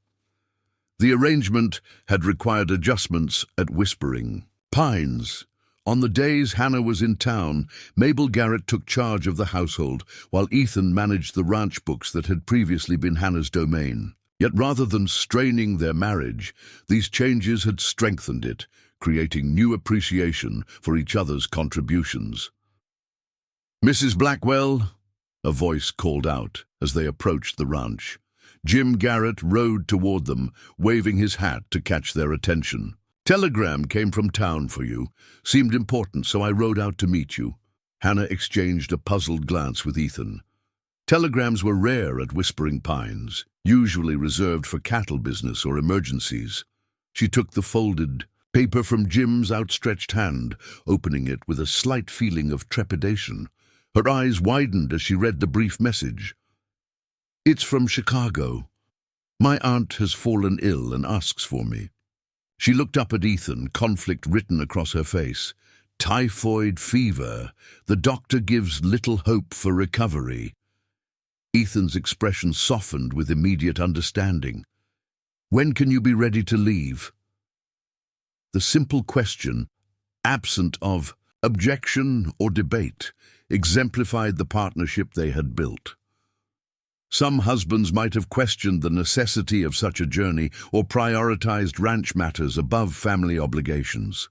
The arrangement had required adjustments at Whispering Pines. On the days Hannah was in town, Mabel Garrett took charge of the household, while Ethan managed the ranch books that had previously been Hannah's domain. Yet rather than straining their marriage, these changes had strengthened it, creating new appreciation for each other's contributions. "Mrs. Blackwell," a voice called out as they approached the ranch. Jim Garrett rode toward them, waving his hat to catch their attention. "Telegram came from town for you. Seemed important, so I rode out to meet you." Hannah exchanged a puzzled glance with Ethan. Telegrams were rare at Whispering Pines, usually reserved for cattle business or emergencies. She took the folded paper from Jim's outstretched hand, opening it with a slight feeling of trepidation. Her eyes widened as she read the brief message. "It's from Chicago. My aunt has fallen ill and asks for me." She looked up at Ethan, conflict written across her face. "Typhoid fever. The doctor gives little hope for recovery." Ethan's expression softened with immediate understanding. "When can you be ready to leave?" The simple question, absent of objection or debate, exemplified the partnership they had built. Some husbands might have questioned the necessity of such a journey or prioritized ranch matters above family obligations.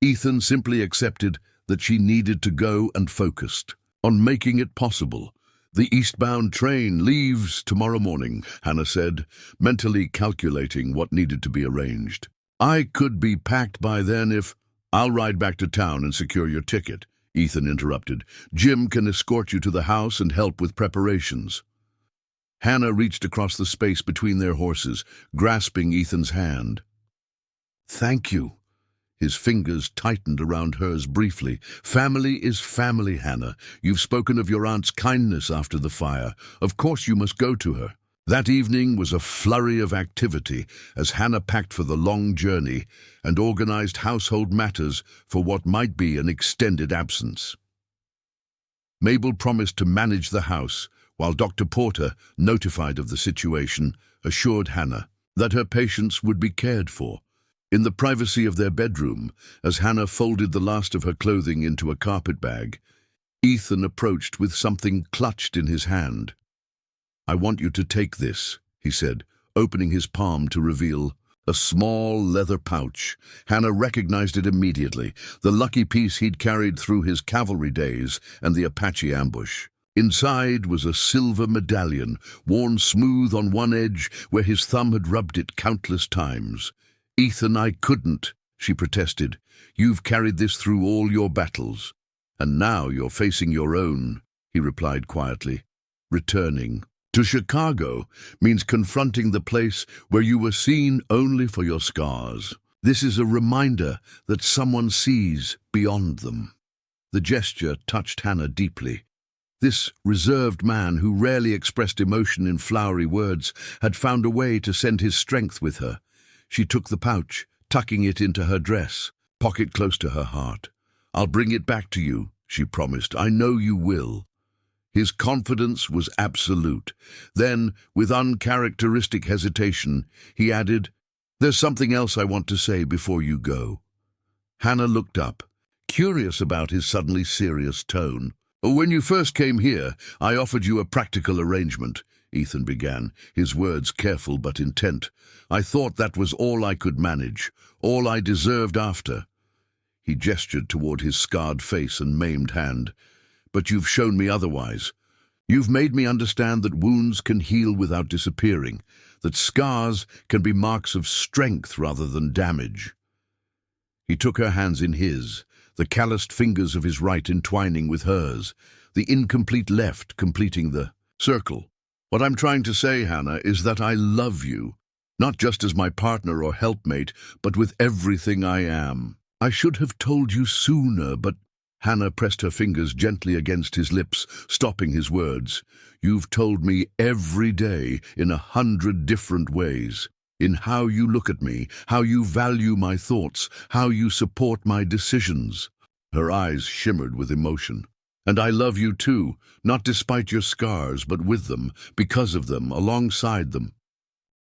Ethan simply accepted that she needed to go and focused on making it possible. "The eastbound train leaves tomorrow morning," Hannah said, mentally calculating what needed to be arranged. "I could be packed by then if—" "I'll ride back to town and secure your ticket," Ethan interrupted. "Jim can escort you to the house and help with preparations." Hannah reached across the space between their horses, grasping Ethan's hand. "Thank you." His fingers tightened around hers briefly. "Family is family, Hannah. You've spoken of your aunt's kindness after the fire. Of course you must go to her." That evening was a flurry of activity as Hannah packed for the long journey and organized household matters for what might be an extended absence. Mabel promised to manage the house, while Dr. Porter, notified of the situation, assured Hannah that her patients would be cared for. In the privacy of their bedroom, as Hannah folded the last of her clothing into a carpet bag, Ethan approached with something clutched in his hand. "I want you to take this," he said, opening his palm to reveal a small leather pouch. Hannah recognized it immediately, the lucky piece he'd carried through his cavalry days and the Apache ambush. Inside was a silver medallion, worn smooth on one edge where his thumb had rubbed it countless times. "Ethan, I couldn't," she protested. "You've carried this through all your battles. And now you're facing your own," he replied quietly. "Returning to Chicago means confronting the place where you were seen only for your scars. This is a reminder that someone sees beyond them." The gesture touched Hannah deeply. This reserved man, who rarely expressed emotion in flowery words, had found a way to send his strength with her. She took the pouch, tucking it into her dress, pocket close to her heart. "I'll bring it back to you," she promised. "I know you will." His confidence was absolute. Then, with uncharacteristic hesitation, he added, "There's something else I want to say before you go." Hannah looked up, curious about his suddenly serious tone. "When you first came here, I offered you a practical arrangement," Ethan began, his words careful but intent. "I thought that was all I could manage, all I deserved after." He gestured toward his scarred face and maimed hand. "But you've shown me otherwise. You've made me understand that wounds can heal without disappearing, that scars can be marks of strength rather than damage." He took her hands in his, the calloused fingers of his right entwining with hers, the incomplete left completing the circle. "What I'm trying to say, Hannah, is that I love you, not just as my partner or helpmate, but with everything I am. I should have told you sooner, but—" Hannah pressed her fingers gently against his lips, stopping his words. "You've told me every day in 100 different ways. In how you look at me, how you value my thoughts, how you support my decisions." Her eyes shimmered with emotion. "And I love you too, not despite your scars, but with them, because of them, alongside them."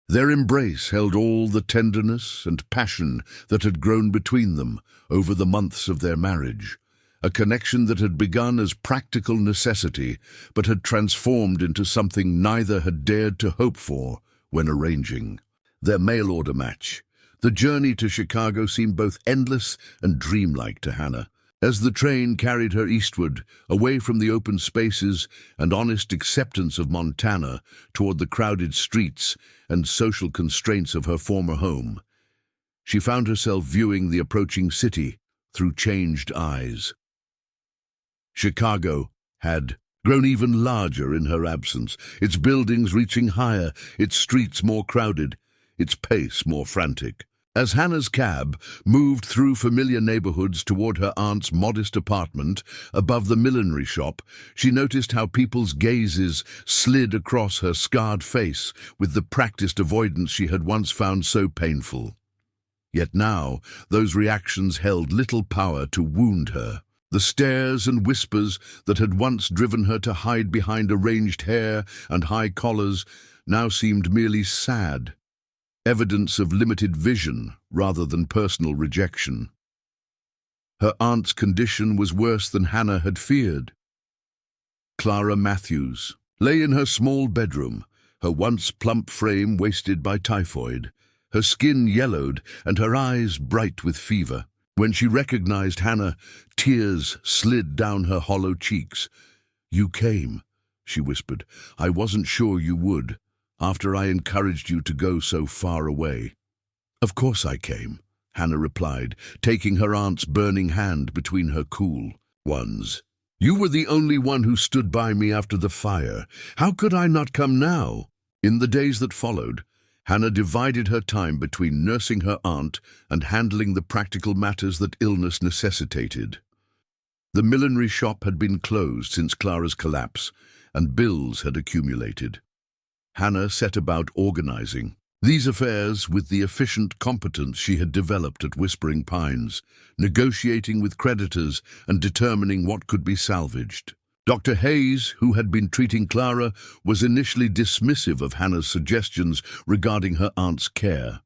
Their embrace held all the tenderness and passion that had grown between them over the months of their marriage, a connection that had begun as practical necessity, but had transformed into something neither had dared to hope for when arranging their mail-order match. The journey to Chicago seemed both endless and dreamlike to Hannah. As the train carried her eastward, away from the open spaces and honest acceptance of Montana, toward the crowded streets and social constraints of her former home, she found herself viewing the approaching city through changed eyes. Chicago had grown even larger in her absence, its buildings reaching higher, its streets more crowded, its pace more frantic. As Hannah's cab moved through familiar neighborhoods toward her aunt's modest apartment above the millinery shop, she noticed how people's gazes slid across her scarred face with the practiced avoidance she had once found so painful. Yet now, those reactions held little power to wound her. The stares and whispers that had once driven her to hide behind arranged hair and high collars now seemed merely sad, evidence of limited vision rather than personal rejection. Her aunt's condition was worse than Hannah had feared. Clara Matthews lay in her small bedroom, her once plump frame wasted by typhoid, her skin yellowed and her eyes bright with fever. When she recognized Hannah, tears slid down her hollow cheeks. "You came," she whispered. "I wasn't sure you would, after I encouraged you to go so far away." "Of course I came," Hannah replied, taking her aunt's burning hand between her cool ones. "You were the only one who stood by me after the fire. How could I not come now?" In the days that followed, Hannah divided her time between nursing her aunt and handling the practical matters that illness necessitated. The millinery shop had been closed since Clara's collapse, and bills had accumulated. Hannah set about organizing these affairs with the efficient competence she had developed at Whispering Pines, negotiating with creditors and determining what could be salvaged. Dr. Hayes, who had been treating Clara, was initially dismissive of Hannah's suggestions regarding her aunt's care.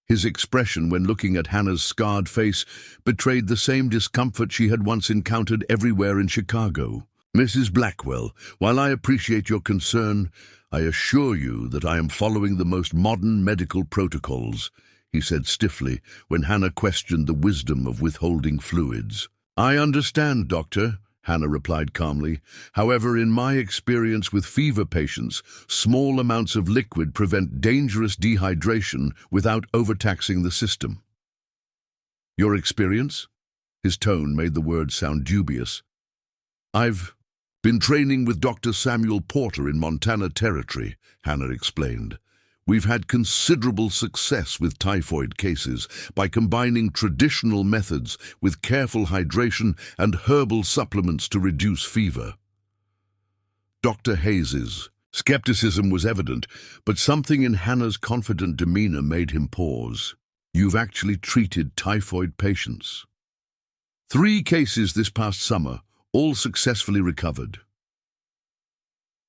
His expression when looking at Hannah's scarred face betrayed the same discomfort she had once encountered everywhere in Chicago. "Mrs. Blackwell, while I appreciate your concern, I assure you that I am following the most modern medical protocols," he said stiffly when Hannah questioned the wisdom of withholding fluids. "I understand, doctor," Hannah replied calmly. "However, in my experience with fever patients, small amounts of liquid prevent dangerous dehydration without overtaxing the system." "Your experience?" His tone made the words sound dubious. "I've been training with Dr. Samuel Porter in Montana Territory," Hannah explained. "We've had considerable success with typhoid cases by combining traditional methods with careful hydration and herbal supplements to reduce fever." Dr. Hayes's. Skepticism was evident, but something in Hannah's confident demeanor made him pause. You've actually treated typhoid patients. 3 cases this past summer, all successfully recovered.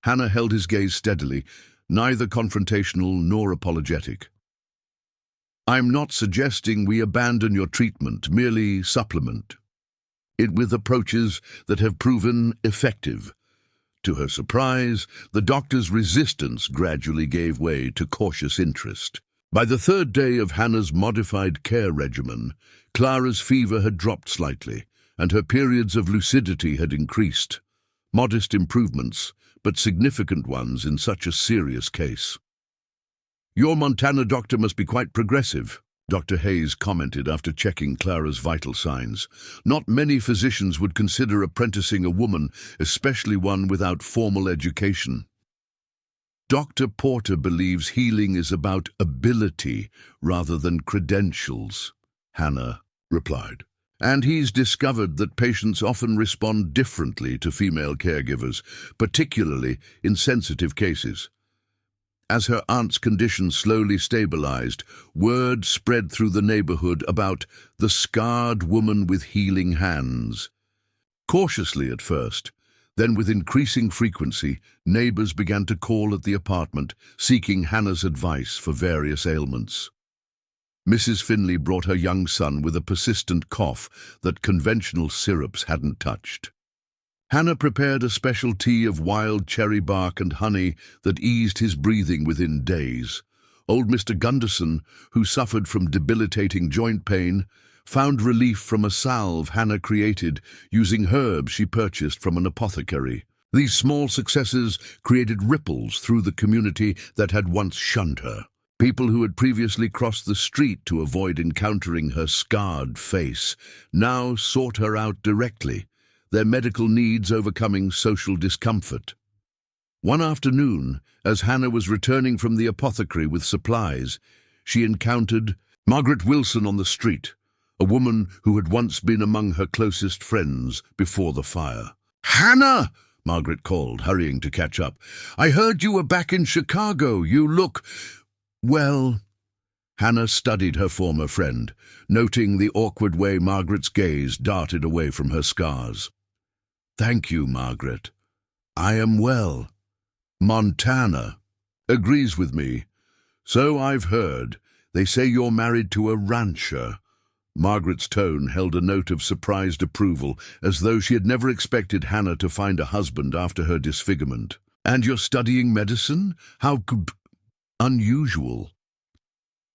Hannah held his gaze steadily, neither confrontational nor apologetic. I'm not suggesting we abandon your treatment, merely supplement it with approaches that have proven effective. To her surprise, the doctor's resistance gradually gave way to cautious interest. By the 3rd day of Hannah's modified care regimen, Clara's fever had dropped slightly, and her periods of lucidity had increased. Modest improvements, but significant ones in such a serious case. Your Montana doctor must be quite progressive, Dr. Hayes commented after checking Clara's vital signs. Not many physicians would consider apprenticing a woman, especially one without formal education. Dr. Porter believes healing is about ability rather than credentials, Hannah replied. And he's discovered that patients often respond differently to female caregivers, particularly in sensitive cases. As her aunt's condition slowly stabilized, word spread through the neighborhood about the scarred woman with healing hands. Cautiously at first, then with increasing frequency, neighbors began to call at the apartment, seeking Hannah's advice for various ailments. Mrs. Finley brought her young son with a persistent cough that conventional syrups hadn't touched. Hannah prepared a special tea of wild cherry bark and honey that eased his breathing within days. Old Mr. Gunderson, who suffered from debilitating joint pain, found relief from a salve Hannah created using herbs she purchased from an apothecary. These small successes created ripples through the community that had once shunned her. People who had previously crossed the street to avoid encountering her scarred face now sought her out directly, their medical needs overcoming social discomfort. One afternoon, as Hannah was returning from the apothecary with supplies, she encountered Margaret Wilson on the street, a woman who had once been among her closest friends before the fire. "Hannah!" Margaret called, hurrying to catch up. "I heard you were back in Chicago. You look... well..." Hannah studied her former friend, noting the awkward way Margaret's gaze darted away from her scars. "Thank you, Margaret. I am well. Montana agrees with me. So I've heard. They say you're married to a rancher." Margaret's tone held a note of surprised approval, as though she had never expected Hannah to find a husband after her disfigurement. "And you're studying medicine? How unusual."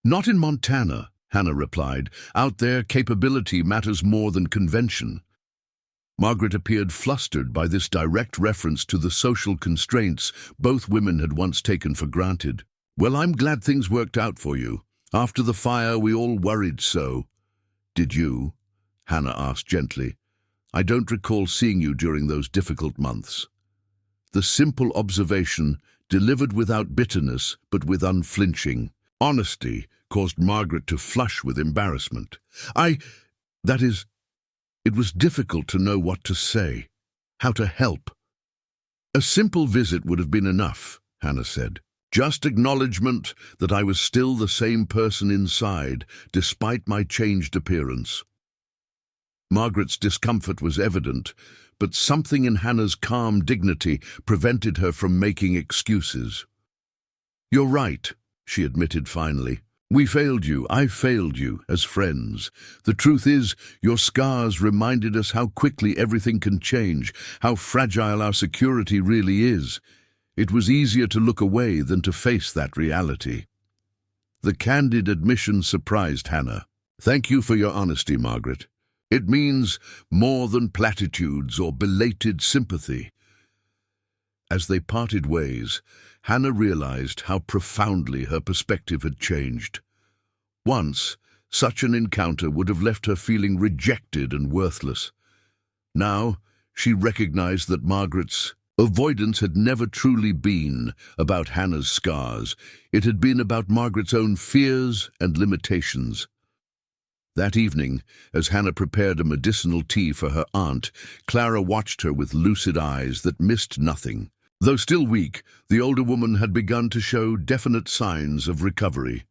"Not in Montana," Hannah replied. "Out there, capability matters more than convention." Margaret appeared flustered by this direct reference to the social constraints both women had once taken for granted. "Well, I'm glad things worked out for you. After the fire, we all worried so." "Did you?" Hannah asked gently. "I don't recall seeing you during those difficult months." The simple observation, delivered without bitterness but with unflinching honesty, caused Margaret to flush with embarrassment. That is, it was difficult to know what to say, how to help. "A simple visit would have been enough," Hannah said. "Just acknowledgement that I was still the same person inside, despite my changed appearance." Margaret's discomfort was evident, but something in Hannah's calm dignity prevented her from making excuses. "You're right," she admitted finally. "We failed you. I failed you as friends. The truth is, your scars reminded us how quickly everything can change, how fragile our security really is. It was easier to look away than to face that reality." The candid admission surprised Hannah. "Thank you for your honesty, Margaret. It means more than platitudes or belated sympathy." As they parted ways, Hannah realized how profoundly her perspective had changed. Once, such an encounter would have left her feeling rejected and worthless. Now, she recognized that Margaret's avoidance had never truly been about Hannah's scars. It had been about Margaret's own fears and limitations. That evening, as Hannah prepared a medicinal tea for her aunt, Clara watched her with lucid eyes that missed nothing. Though still weak, the older woman had begun to show definite signs of recovery.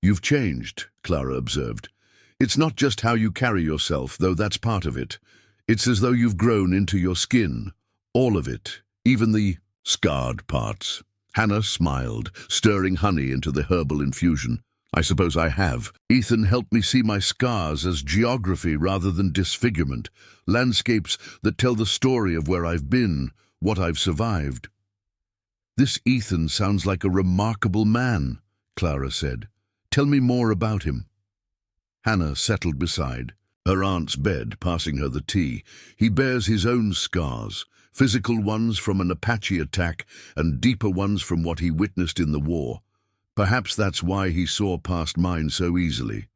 "You've changed," Clara observed. "It's not just how you carry yourself, though that's part of it. It's as though you've grown into your skin. All of it, even the scarred parts." Hannah smiled, stirring honey into the herbal infusion. "I suppose I have. Ethan helped me see my scars as geography rather than disfigurement, landscapes that tell the story of where I've been, what I've survived." "This Ethan sounds like a remarkable man," Clara said. "Tell me more about him." Hannah settled beside her aunt's bed, passing her the tea. "He bears his own scars, physical ones from an Apache attack and deeper ones from what he witnessed in the war. Perhaps that's why he saw past mine so easily."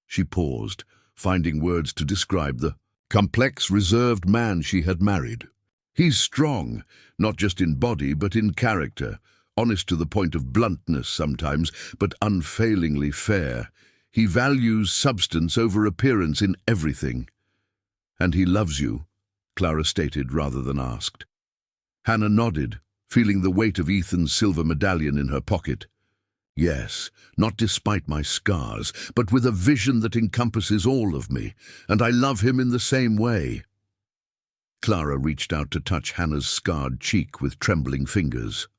She paused, finding words to describe the complex, reserved man she had married. "He's strong, not just in body but in character, honest to the point of bluntness sometimes, but unfailingly fair. He values substance over appearance in everything." "And he loves you," Clara stated rather than asked. Hannah nodded, feeling the weight of Ethan's silver medallion in her pocket. "Yes, not despite my scars, but with a vision that encompasses all of me, and I love him in the same way." Clara reached out to touch Hannah's scarred cheek with trembling fingers.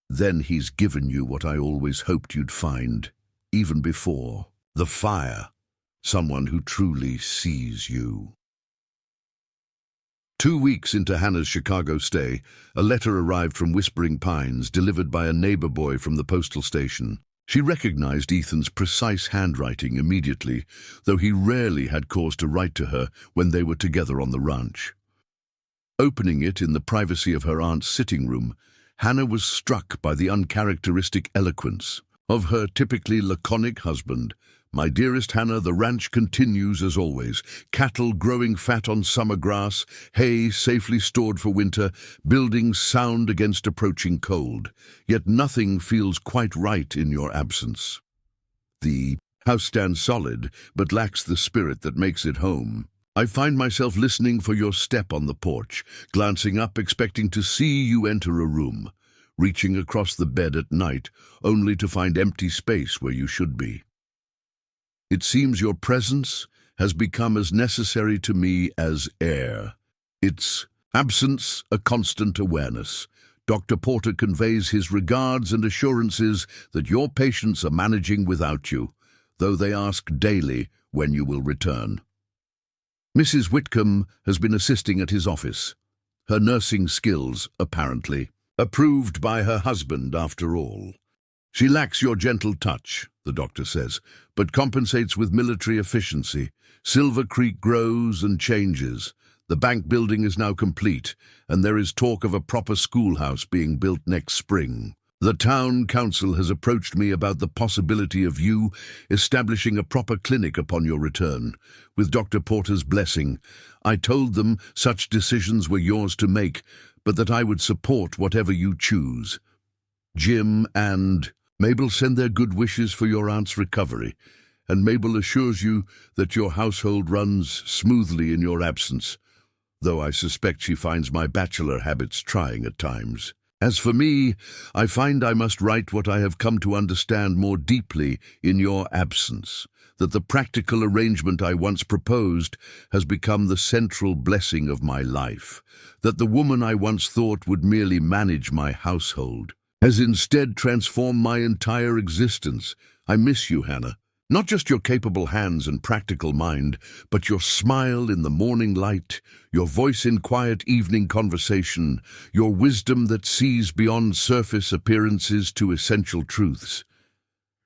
"Then he's given you what I always hoped you'd find, even before. The fire. Someone who truly sees you." 2 weeks into Hannah's Chicago stay, a letter arrived from Whispering Pines, delivered by a neighbor boy from the postal station. She recognized Ethan's precise handwriting immediately, though he rarely had cause to write to her when they were together on the ranch. Opening it in the privacy of her aunt's sitting room, Hannah was struck by the uncharacteristic eloquence of her typically laconic husband. "My dearest Hannah, the ranch continues as always. Cattle growing fat on summer grass, hay safely stored for winter, buildings sound against approaching cold. Yet nothing feels quite right in your absence. The house stands solid, but lacks the spirit that makes it home. I find myself listening for your step on the porch, glancing up expecting to see you enter a room, reaching across the bed at night, only to find empty space where you should be. It seems your presence has become as necessary to me as air. Its absence a constant awareness. Dr. Porter conveys his regards and assurances that your patients are managing without you, though they ask daily when you will return. Mrs. Whitcomb has been assisting at his office. Her nursing skills, apparently, approved by her husband after all. She lacks your gentle touch, the doctor says, but compensates with military efficiency. Silver Creek grows and changes. The bank building is now complete, and there is talk of a proper schoolhouse being built next spring. The town council has approached me about the possibility of you establishing a proper clinic upon your return. With Dr. Porter's blessing, I told them such decisions were yours to make, but that I would support whatever you choose. Jim and Mabel send their good wishes for your aunt's recovery, and Mabel assures you that your household runs smoothly in your absence, though I suspect she finds my bachelor habits trying at times. As for me, I find I must write what I have come to understand more deeply in your absence, that the practical arrangement I once proposed has become the central blessing of my life, that the woman I once thought would merely manage my household has instead transformed my entire existence. I miss you, Hannah. Not just your capable hands and practical mind, but your smile in the morning light, your voice in quiet evening conversation, your wisdom that sees beyond surface appearances to essential truths.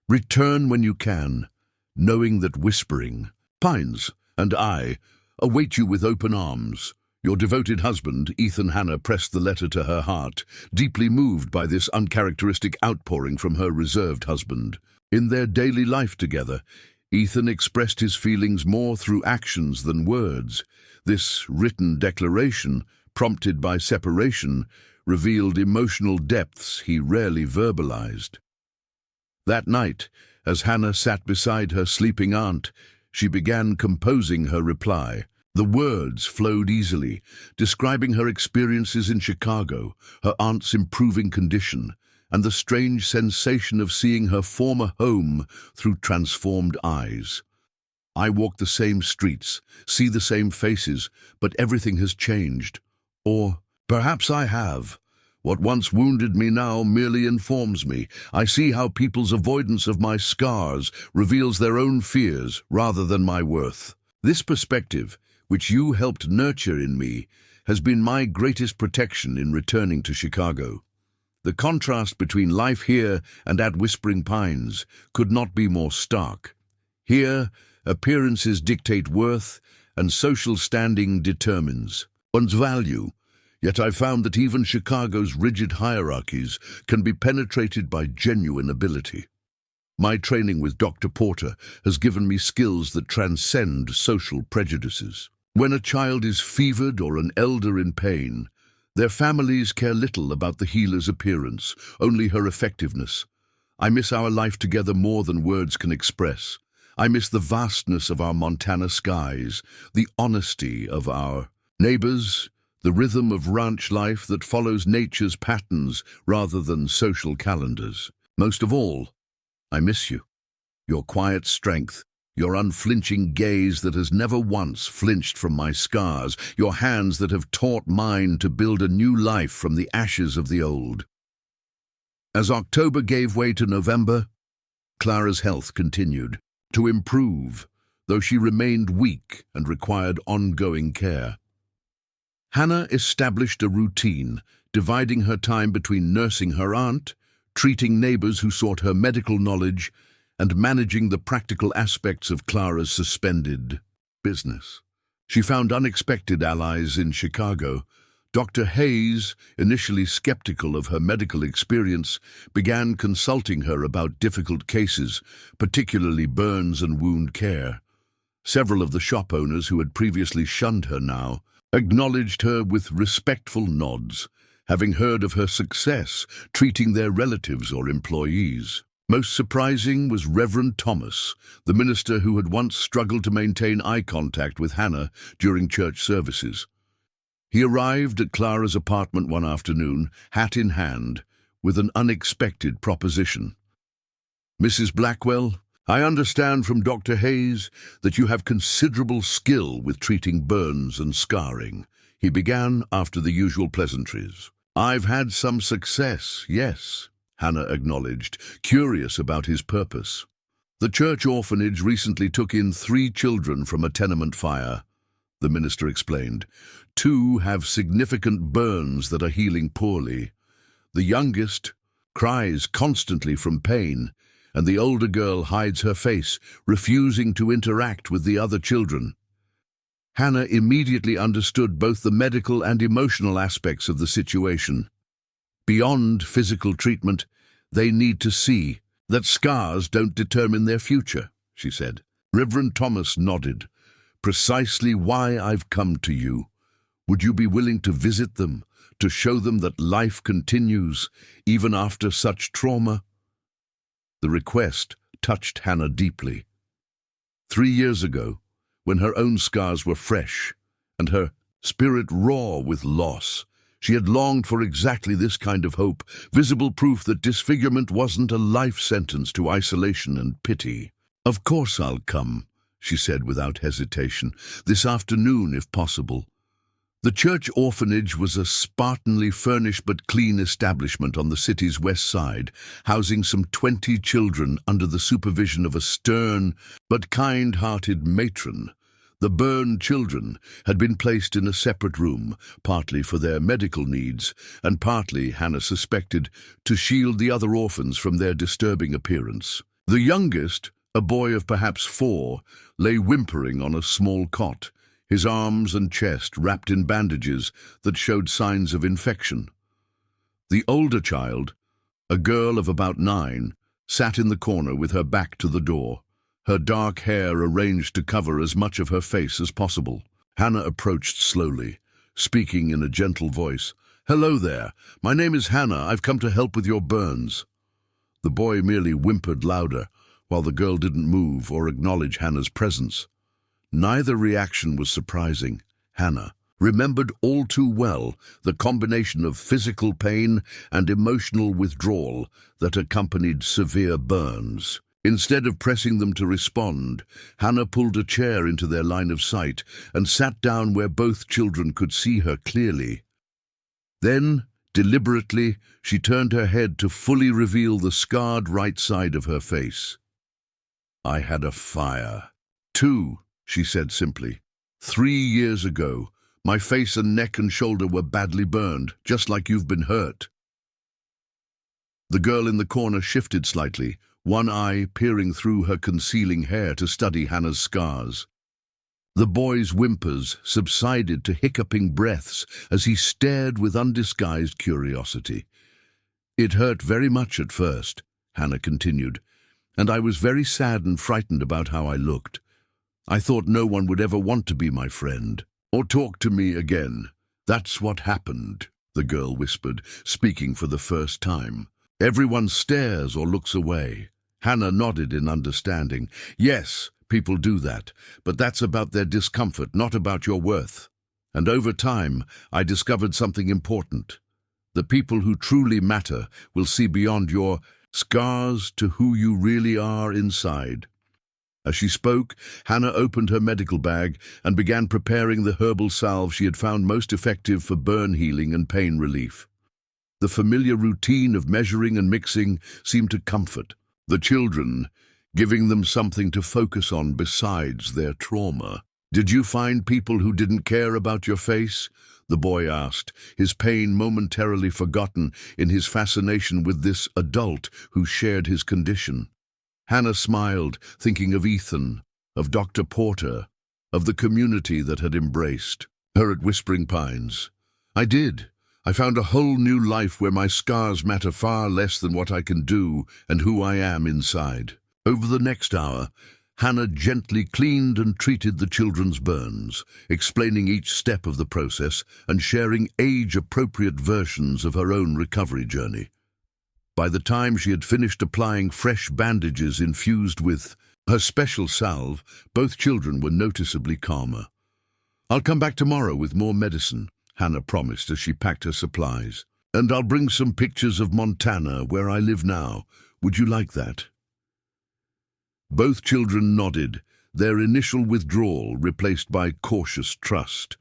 Return when you can, knowing that Whispering Pines and I await you with open arms. Your devoted husband, Ethan. Hannah pressed the letter to her heart, deeply moved by this uncharacteristic outpouring from her reserved husband. In their daily life together, Ethan expressed his feelings more through actions than words. This written declaration, prompted by separation, revealed emotional depths he rarely verbalized. That night, as Hannah sat beside her sleeping aunt, she began composing her reply. The words flowed easily, describing her experiences in Chicago, her aunt's improving condition, and the strange sensation of seeing her former home through transformed eyes. I walk the same streets, see the same faces, but everything has changed. Or perhaps I have. What once wounded me now merely informs me. I see how people's avoidance of my scars reveals their own fears rather than my worth. This perspective, which you helped nurture in me, has been my greatest protection in returning to Chicago. The contrast between life here and at Whispering Pines could not be more stark. Here, appearances dictate worth, and social standing determines one's value. Yet I found that even Chicago's rigid hierarchies can be penetrated by genuine ability. My training with Dr. Porter has given me skills that transcend social prejudices. When a child is fevered or an elder in pain, their families care little about the healer's appearance, only her effectiveness. I miss our life together more than words can express. I miss the vastness of our Montana skies, the honesty of our neighbors, the rhythm of ranch life that follows nature's patterns rather than social calendars. Most of all, I miss you, your quiet strength, your unflinching gaze that has never once flinched from my scars, your hands that have taught mine to build a new life from the ashes of the old. As October gave way to November, Clara's health continued to improve, though she remained weak and required ongoing care. Hannah established a routine, dividing her time between nursing her aunt, treating neighbors who sought her medical knowledge, and managing the practical aspects of Clara's suspended business. She found unexpected allies in Chicago. Dr. Hayes, initially skeptical of her medical experience, began consulting her about difficult cases, particularly burns and wound care. Several of the shop owners who had previously shunned her now acknowledged her with respectful nods, having heard of her success treating their relatives or employees. Most surprising was Reverend Thomas, the minister who had once struggled to maintain eye contact with Hannah during church services. He arrived at Clara's apartment one afternoon, hat in hand, with an unexpected proposition. "Mrs. Blackwell, I understand from Dr. Hayes that you have considerable skill with treating burns and scarring," he began after the usual pleasantries. "I've had some success, yes," Hannah acknowledged, curious about his purpose. "The church orphanage recently took in 3 children from a tenement fire," the minister explained. 2 have significant burns that are healing poorly. The youngest cries constantly from pain, and the older girl hides her face, refusing to interact with the other children. Hannah immediately understood both the medical and emotional aspects of the situation. Beyond physical treatment, they need to see that scars don't determine their future, she said. Reverend Thomas nodded. "Precisely why I've come to you. Would you be willing to visit them, to show them that life continues, even after such trauma?" The request touched Hannah deeply. 3 years ago, when her own scars were fresh and her spirit raw with loss, she had longed for exactly this kind of hope, visible proof that disfigurement wasn't a life sentence to isolation and pity. "Of course I'll come," she said without hesitation. "This afternoon, if possible." The church orphanage was a spartanly furnished but clean establishment on the city's west side, housing some 20 children under the supervision of a stern but kind-hearted matron. The burned children had been placed in a separate room, partly for their medical needs, and partly, Hannah suspected, to shield the other orphans from their disturbing appearance. The youngest, a boy of perhaps 4, lay whimpering on a small cot, his arms and chest wrapped in bandages that showed signs of infection. The older child, a girl of about 9, sat in the corner with her back to the door, her dark hair arranged to cover as much of her face as possible. Hannah approached slowly, speaking in a gentle voice. "Hello there. My name is Hannah. I've come to help with your burns." The boy merely whimpered louder, while the girl didn't move or acknowledge Hannah's presence. Neither reaction was surprising. Hannah remembered all too well the combination of physical pain and emotional withdrawal that accompanied severe burns. Instead of pressing them to respond, Hannah pulled a chair into their line of sight and sat down where both children could see her clearly. Then, deliberately, she turned her head to fully reveal the scarred right side of her face. "I had a fire. 2, she said simply. 3 years ago, my face and neck and shoulder were badly burned, just like you've been hurt." The girl in the corner shifted slightly, one eye peering through her concealing hair to study Hannah's scars. The boy's whimpers subsided to hiccuping breaths as he stared with undisguised curiosity. "It hurt very much at first," Hannah continued, "and I was very sad and frightened about how I looked. I thought no one would ever want to be my friend or talk to me again. That's what happened," the girl whispered, speaking for the first time. "Everyone stares or looks away." Hannah nodded in understanding. "Yes, people do that, but that's about their discomfort, not about your worth. And over time, I discovered something important. The people who truly matter will see beyond your scars to who you really are inside." As she spoke, Hannah opened her medical bag and began preparing the herbal salve she had found most effective for burn healing and pain relief. The familiar routine of measuring and mixing seemed to comfort the children, giving them something to focus on besides their trauma. "Did you find people who didn't care about your face?" the boy asked, his pain momentarily forgotten in his fascination with this adult who shared his condition. Hannah smiled, thinking of Ethan, of Dr. Porter, of the community that had embraced her at Whispering Pines. "I did. I found a whole new life where my scars matter far less than what I can do and who I am inside." Over the next hour, Hannah gently cleaned and treated the children's burns, explaining each step of the process and sharing age-appropriate versions of her own recovery journey. By the time she had finished applying fresh bandages infused with her special salve, both children were noticeably calmer. "I'll come back tomorrow with more medicine," Hannah promised as she packed her supplies. "And I'll bring some pictures of Montana, where I live now. Would you like that?" Both children nodded, their initial withdrawal replaced by cautious trust.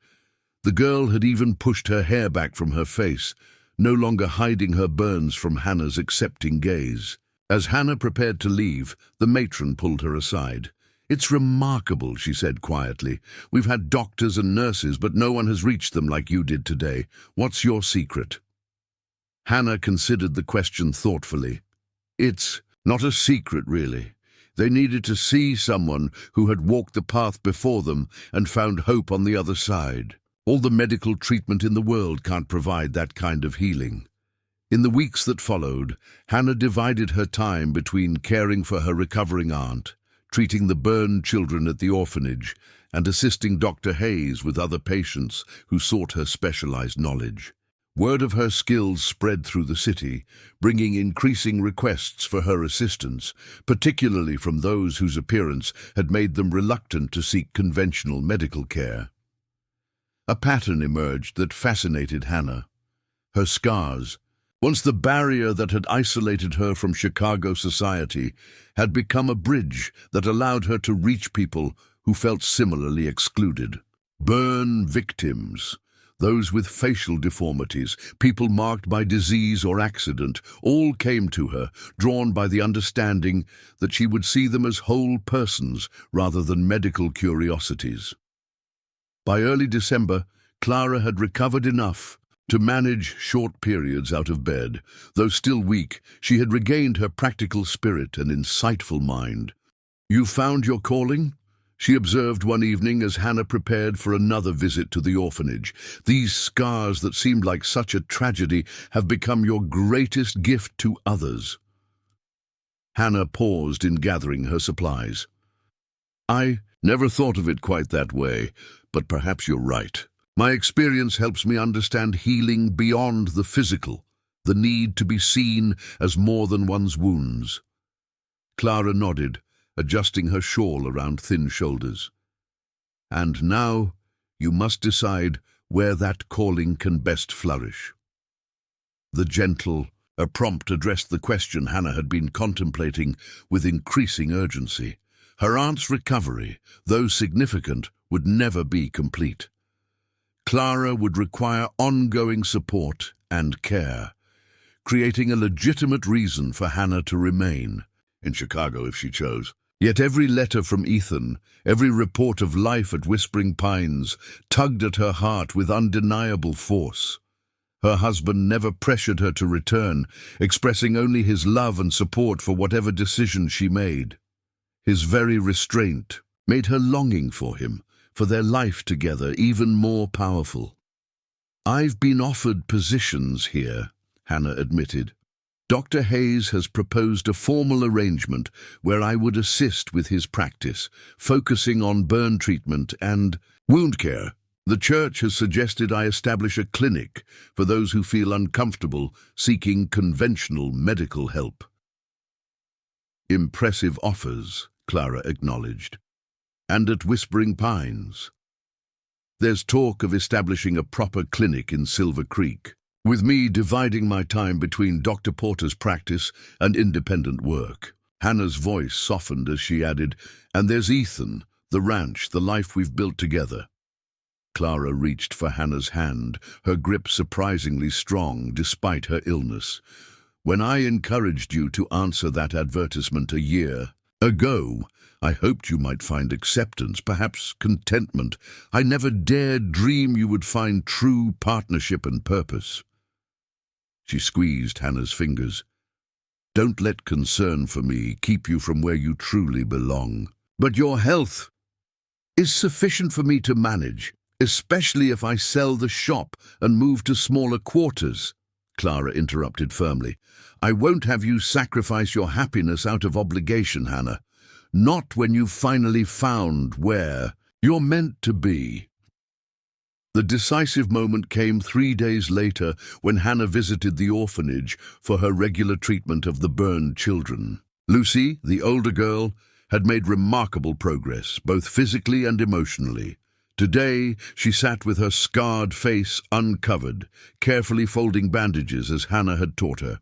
The girl had even pushed her hair back from her face, no longer hiding her burns from Hannah's accepting gaze. As Hannah prepared to leave, the matron pulled her aside. "It's remarkable," she said quietly. "We've had doctors and nurses, but no one has reached them like you did today. What's your secret?" Hannah considered the question thoughtfully. "It's not a secret, really. They needed to see someone who had walked the path before them and found hope on the other side. All the medical treatment in the world can't provide that kind of healing." In the weeks that followed, Hannah divided her time between caring for her recovering aunt, treating the burned children at the orphanage, and assisting Dr. Hayes with other patients who sought her specialized knowledge. Word of her skills spread through the city, bringing increasing requests for her assistance, particularly from those whose appearance had made them reluctant to seek conventional medical care. A pattern emerged that fascinated Hannah. Her scars, once the barrier that had isolated her from Chicago society, had become a bridge that allowed her to reach people who felt similarly excluded. Burn victims, those with facial deformities, people marked by disease or accident, all came to her, drawn by the understanding that she would see them as whole persons rather than medical curiosities. By early December, Clara had recovered enough to manage short periods out of bed. Though still weak, she had regained her practical spirit and insightful mind. "You found your calling?" she observed one evening as Hannah prepared for another visit to the orphanage. "These scars that seemed like such a tragedy have become your greatest gift to others." Hannah paused in gathering her supplies. "I never thought of it quite that way, but perhaps you're right. My experience helps me understand healing beyond the physical, the need to be seen as more than one's wounds." Clara nodded, adjusting her shawl around thin shoulders. And now you must decide where that calling can best flourish. The gentle, prompt addressed the question Hannah had been contemplating with increasing urgency. Her aunt's recovery, though significant, would never be complete. Clara would require ongoing support and care, creating a legitimate reason for Hannah to remain in Chicago if she chose. Yet every letter from Ethan, every report of life at Whispering Pines, tugged at her heart with undeniable force. Her husband never pressured her to return, expressing only his love and support for whatever decision she made. His very restraint made her longing for him, for their life together, even more powerful. "I've been offered positions here," Hannah admitted. "Dr. Hayes has proposed a formal arrangement where I would assist with his practice, focusing on burn treatment and wound care. The church has suggested I establish a clinic for those who feel uncomfortable seeking conventional medical help." "Impressive offers," Clara acknowledged. "And at Whispering Pines. There's talk of establishing a proper clinic in Silver Creek, with me dividing my time between Dr. Porter's practice and independent work." Hannah's voice softened as she added, "And there's Ethan, the ranch, the life we've built together." Clara reached for Hannah's hand, her grip surprisingly strong despite her illness. "When I encouraged you to answer that advertisement a year ago, I hoped you might find acceptance, perhaps contentment. I never dared dream you would find true partnership and purpose." She squeezed Hannah's fingers. "Don't let concern for me keep you from where you truly belong. But your health is sufficient for me to manage, especially if I sell the shop and move to smaller quarters," Clara interrupted firmly. "I won't have you sacrifice your happiness out of obligation, Hannah. Not when you've finally found where you're meant to be." The decisive moment came 3 days later when Hannah visited the orphanage for her regular treatment of the burned children. Lucy, the older girl, had made remarkable progress, both physically and emotionally. Today, she sat with her scarred face uncovered, carefully folding bandages as Hannah had taught her.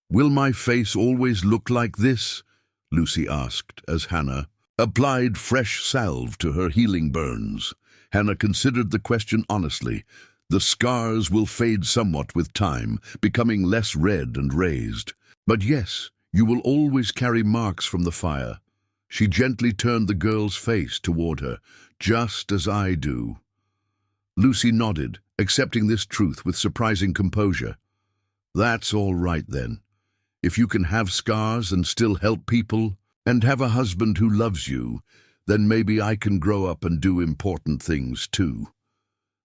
"Will my face always look like this?" Lucy asked as Hannah applied fresh salve to her healing burns. Hannah considered the question honestly. "The scars will fade somewhat with time, becoming less red and raised. But yes, you will always carry marks from the fire." She gently turned the girl's face toward her, "Just as I do." Lucy nodded, accepting this truth with surprising composure. "That's all right then. If you can have scars and still help people, and have a husband who loves you, then maybe I can grow up and do important things too."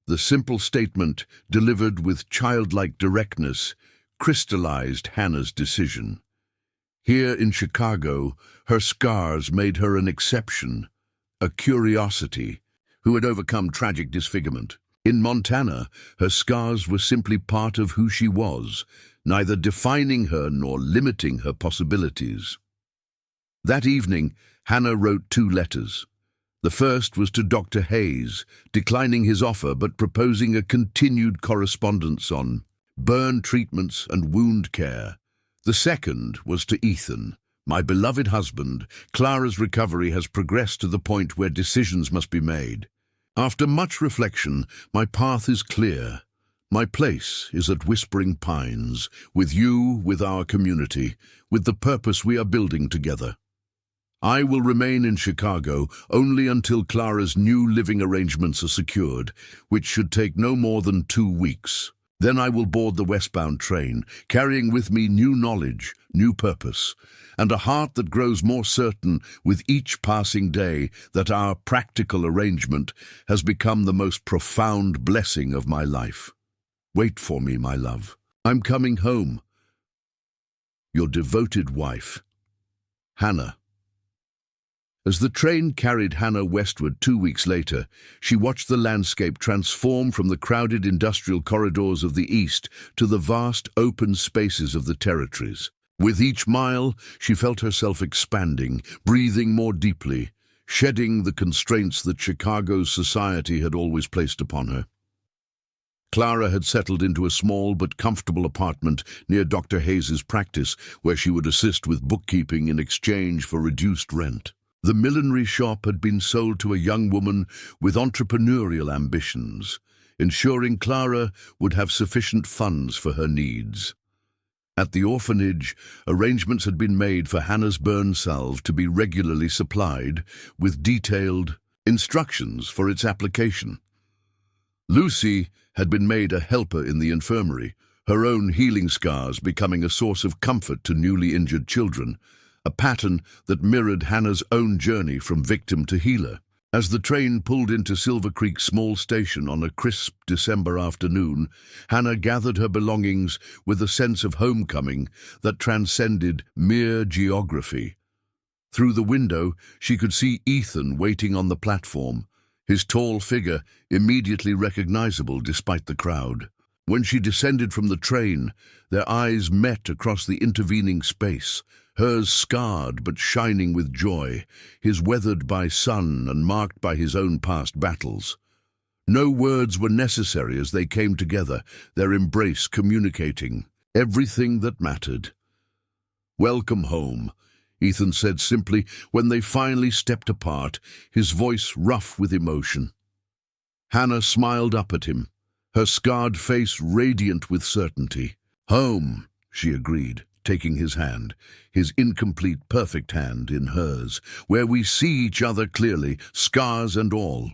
The simple statement, delivered with childlike directness, crystallized Hannah's decision. Here in Chicago, her scars made her an exception, a curiosity, who had overcome tragic disfigurement. In Montana, her scars were simply part of who she was, neither defining her nor limiting her possibilities. That evening, Hannah wrote 2 letters. The first was to Dr. Hayes, declining his offer but proposing a continued correspondence on burn treatments and wound care. The second was to Ethan, "My beloved husband, Clara's recovery has progressed to the point where decisions must be made. After much reflection, my path is clear. My place is at Whispering Pines, with you, with our community, with the purpose we are building together. I will remain in Chicago only until Clara's new living arrangements are secured, which should take no more than 2 weeks. Then I will board the westbound train, carrying with me new knowledge, new purpose, and a heart that grows more certain with each passing day that our practical arrangement has become the most profound blessing of my life. Wait for me, my love. I'm coming home. Your devoted wife, Hannah." As the train carried Hannah westward 2 weeks later, she watched the landscape transform from the crowded industrial corridors of the East to the vast open spaces of the territories. With each mile, she felt herself expanding, breathing more deeply, shedding the constraints that Chicago's society had always placed upon her. Clara had settled into a small but comfortable apartment near Dr. Hayes's practice, where she would assist with bookkeeping in exchange for reduced rent. The millinery shop had been sold to a young woman with entrepreneurial ambitions, ensuring Clara would have sufficient funds for her needs. At the orphanage, arrangements had been made for Hannah's burn salve to be regularly supplied, with detailed instructions for its application. Lucy had been made a helper in the infirmary, her own healing scars becoming a source of comfort to newly injured children, a pattern that mirrored Hannah's own journey from victim to healer. As the train pulled into Silver Creek Small Station on a crisp December afternoon, Hannah gathered her belongings with a sense of homecoming that transcended mere geography. Through the window, she could see Ethan waiting on the platform, his tall figure immediately recognizable despite the crowd. When she descended from the train, their eyes met across the intervening space, hers scarred but shining with joy, his weathered by sun and marked by his own past battles. No words were necessary as they came together, their embrace communicating everything that mattered. "Welcome home," Ethan said simply when they finally stepped apart, his voice rough with emotion. Hannah smiled up at him, her scarred face radiant with certainty. "Home," she agreed, taking his hand, his incomplete, perfect hand in hers, "where we see each other clearly, scars and all."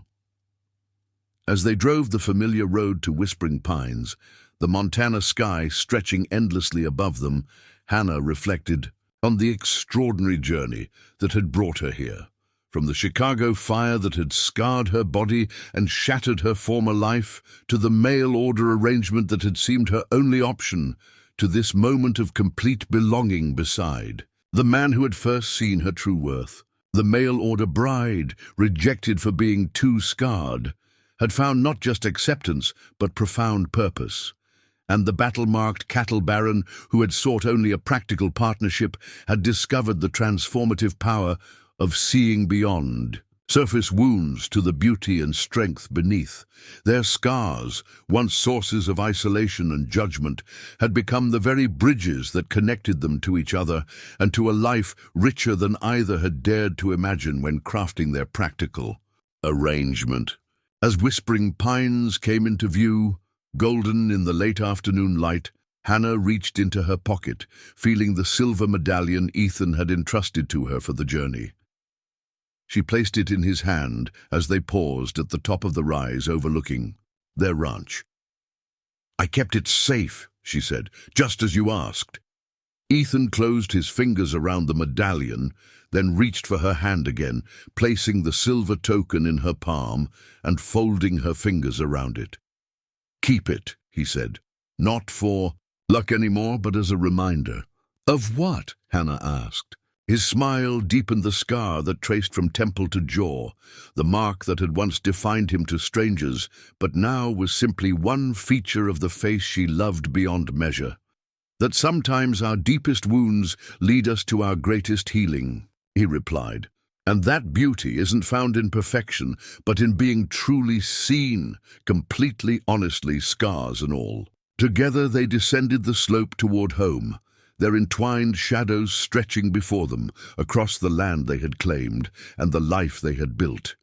As they drove the familiar road to Whispering Pines, the Montana sky stretching endlessly above them, Hannah reflected on the extraordinary journey that had brought her here. From the Chicago fire that had scarred her body and shattered her former life, to the mail-order arrangement that had seemed her only option, to this moment of complete belonging beside the man who had first seen her true worth. The mail-order bride, rejected for being too scarred, had found not just acceptance but profound purpose. And the battle-marked cattle baron, who had sought only a practical partnership, had discovered the transformative power of seeing beyond surface wounds to the beauty and strength beneath. Their scars, once sources of isolation and judgment, had become the very bridges that connected them to each other and to a life richer than either had dared to imagine when crafting their practical arrangement. As Whispering Pines came into view, golden in the late afternoon light, Hannah reached into her pocket, feeling the silver medallion Ethan had entrusted to her for the journey. She placed it in his hand as they paused at the top of the rise overlooking their ranch. "I kept it safe," she said, "just as you asked." Ethan closed his fingers around the medallion, then reached for her hand again, placing the silver token in her palm and folding her fingers around it. "Keep it," he said, "not for luck anymore, but as a reminder." "Of what?" Hannah asked. His smile deepened the scar that traced from temple to jaw, the mark that had once defined him to strangers, but now was simply one feature of the face she loved beyond measure. "That sometimes our deepest wounds lead us to our greatest healing," he replied. "And that beauty isn't found in perfection, but in being truly seen, completely honestly, scars and all." Together they descended the slope toward home, their entwined shadows stretching before them across the land they had claimed and the life they had built.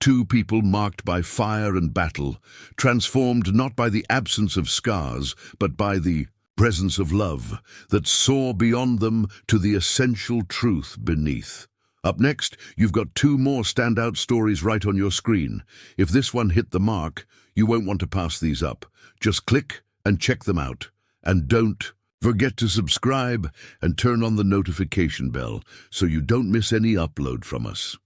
Two people marked by fire and battle, transformed not by the absence of scars, but by the presence of love that saw beyond them to the essential truth beneath. Up next, you've got two more standout stories right on your screen. If this one hit the mark, you won't want to pass these up. Just click and check them out. And don't forget to subscribe and turn on the notification bell so you don't miss any upload from us.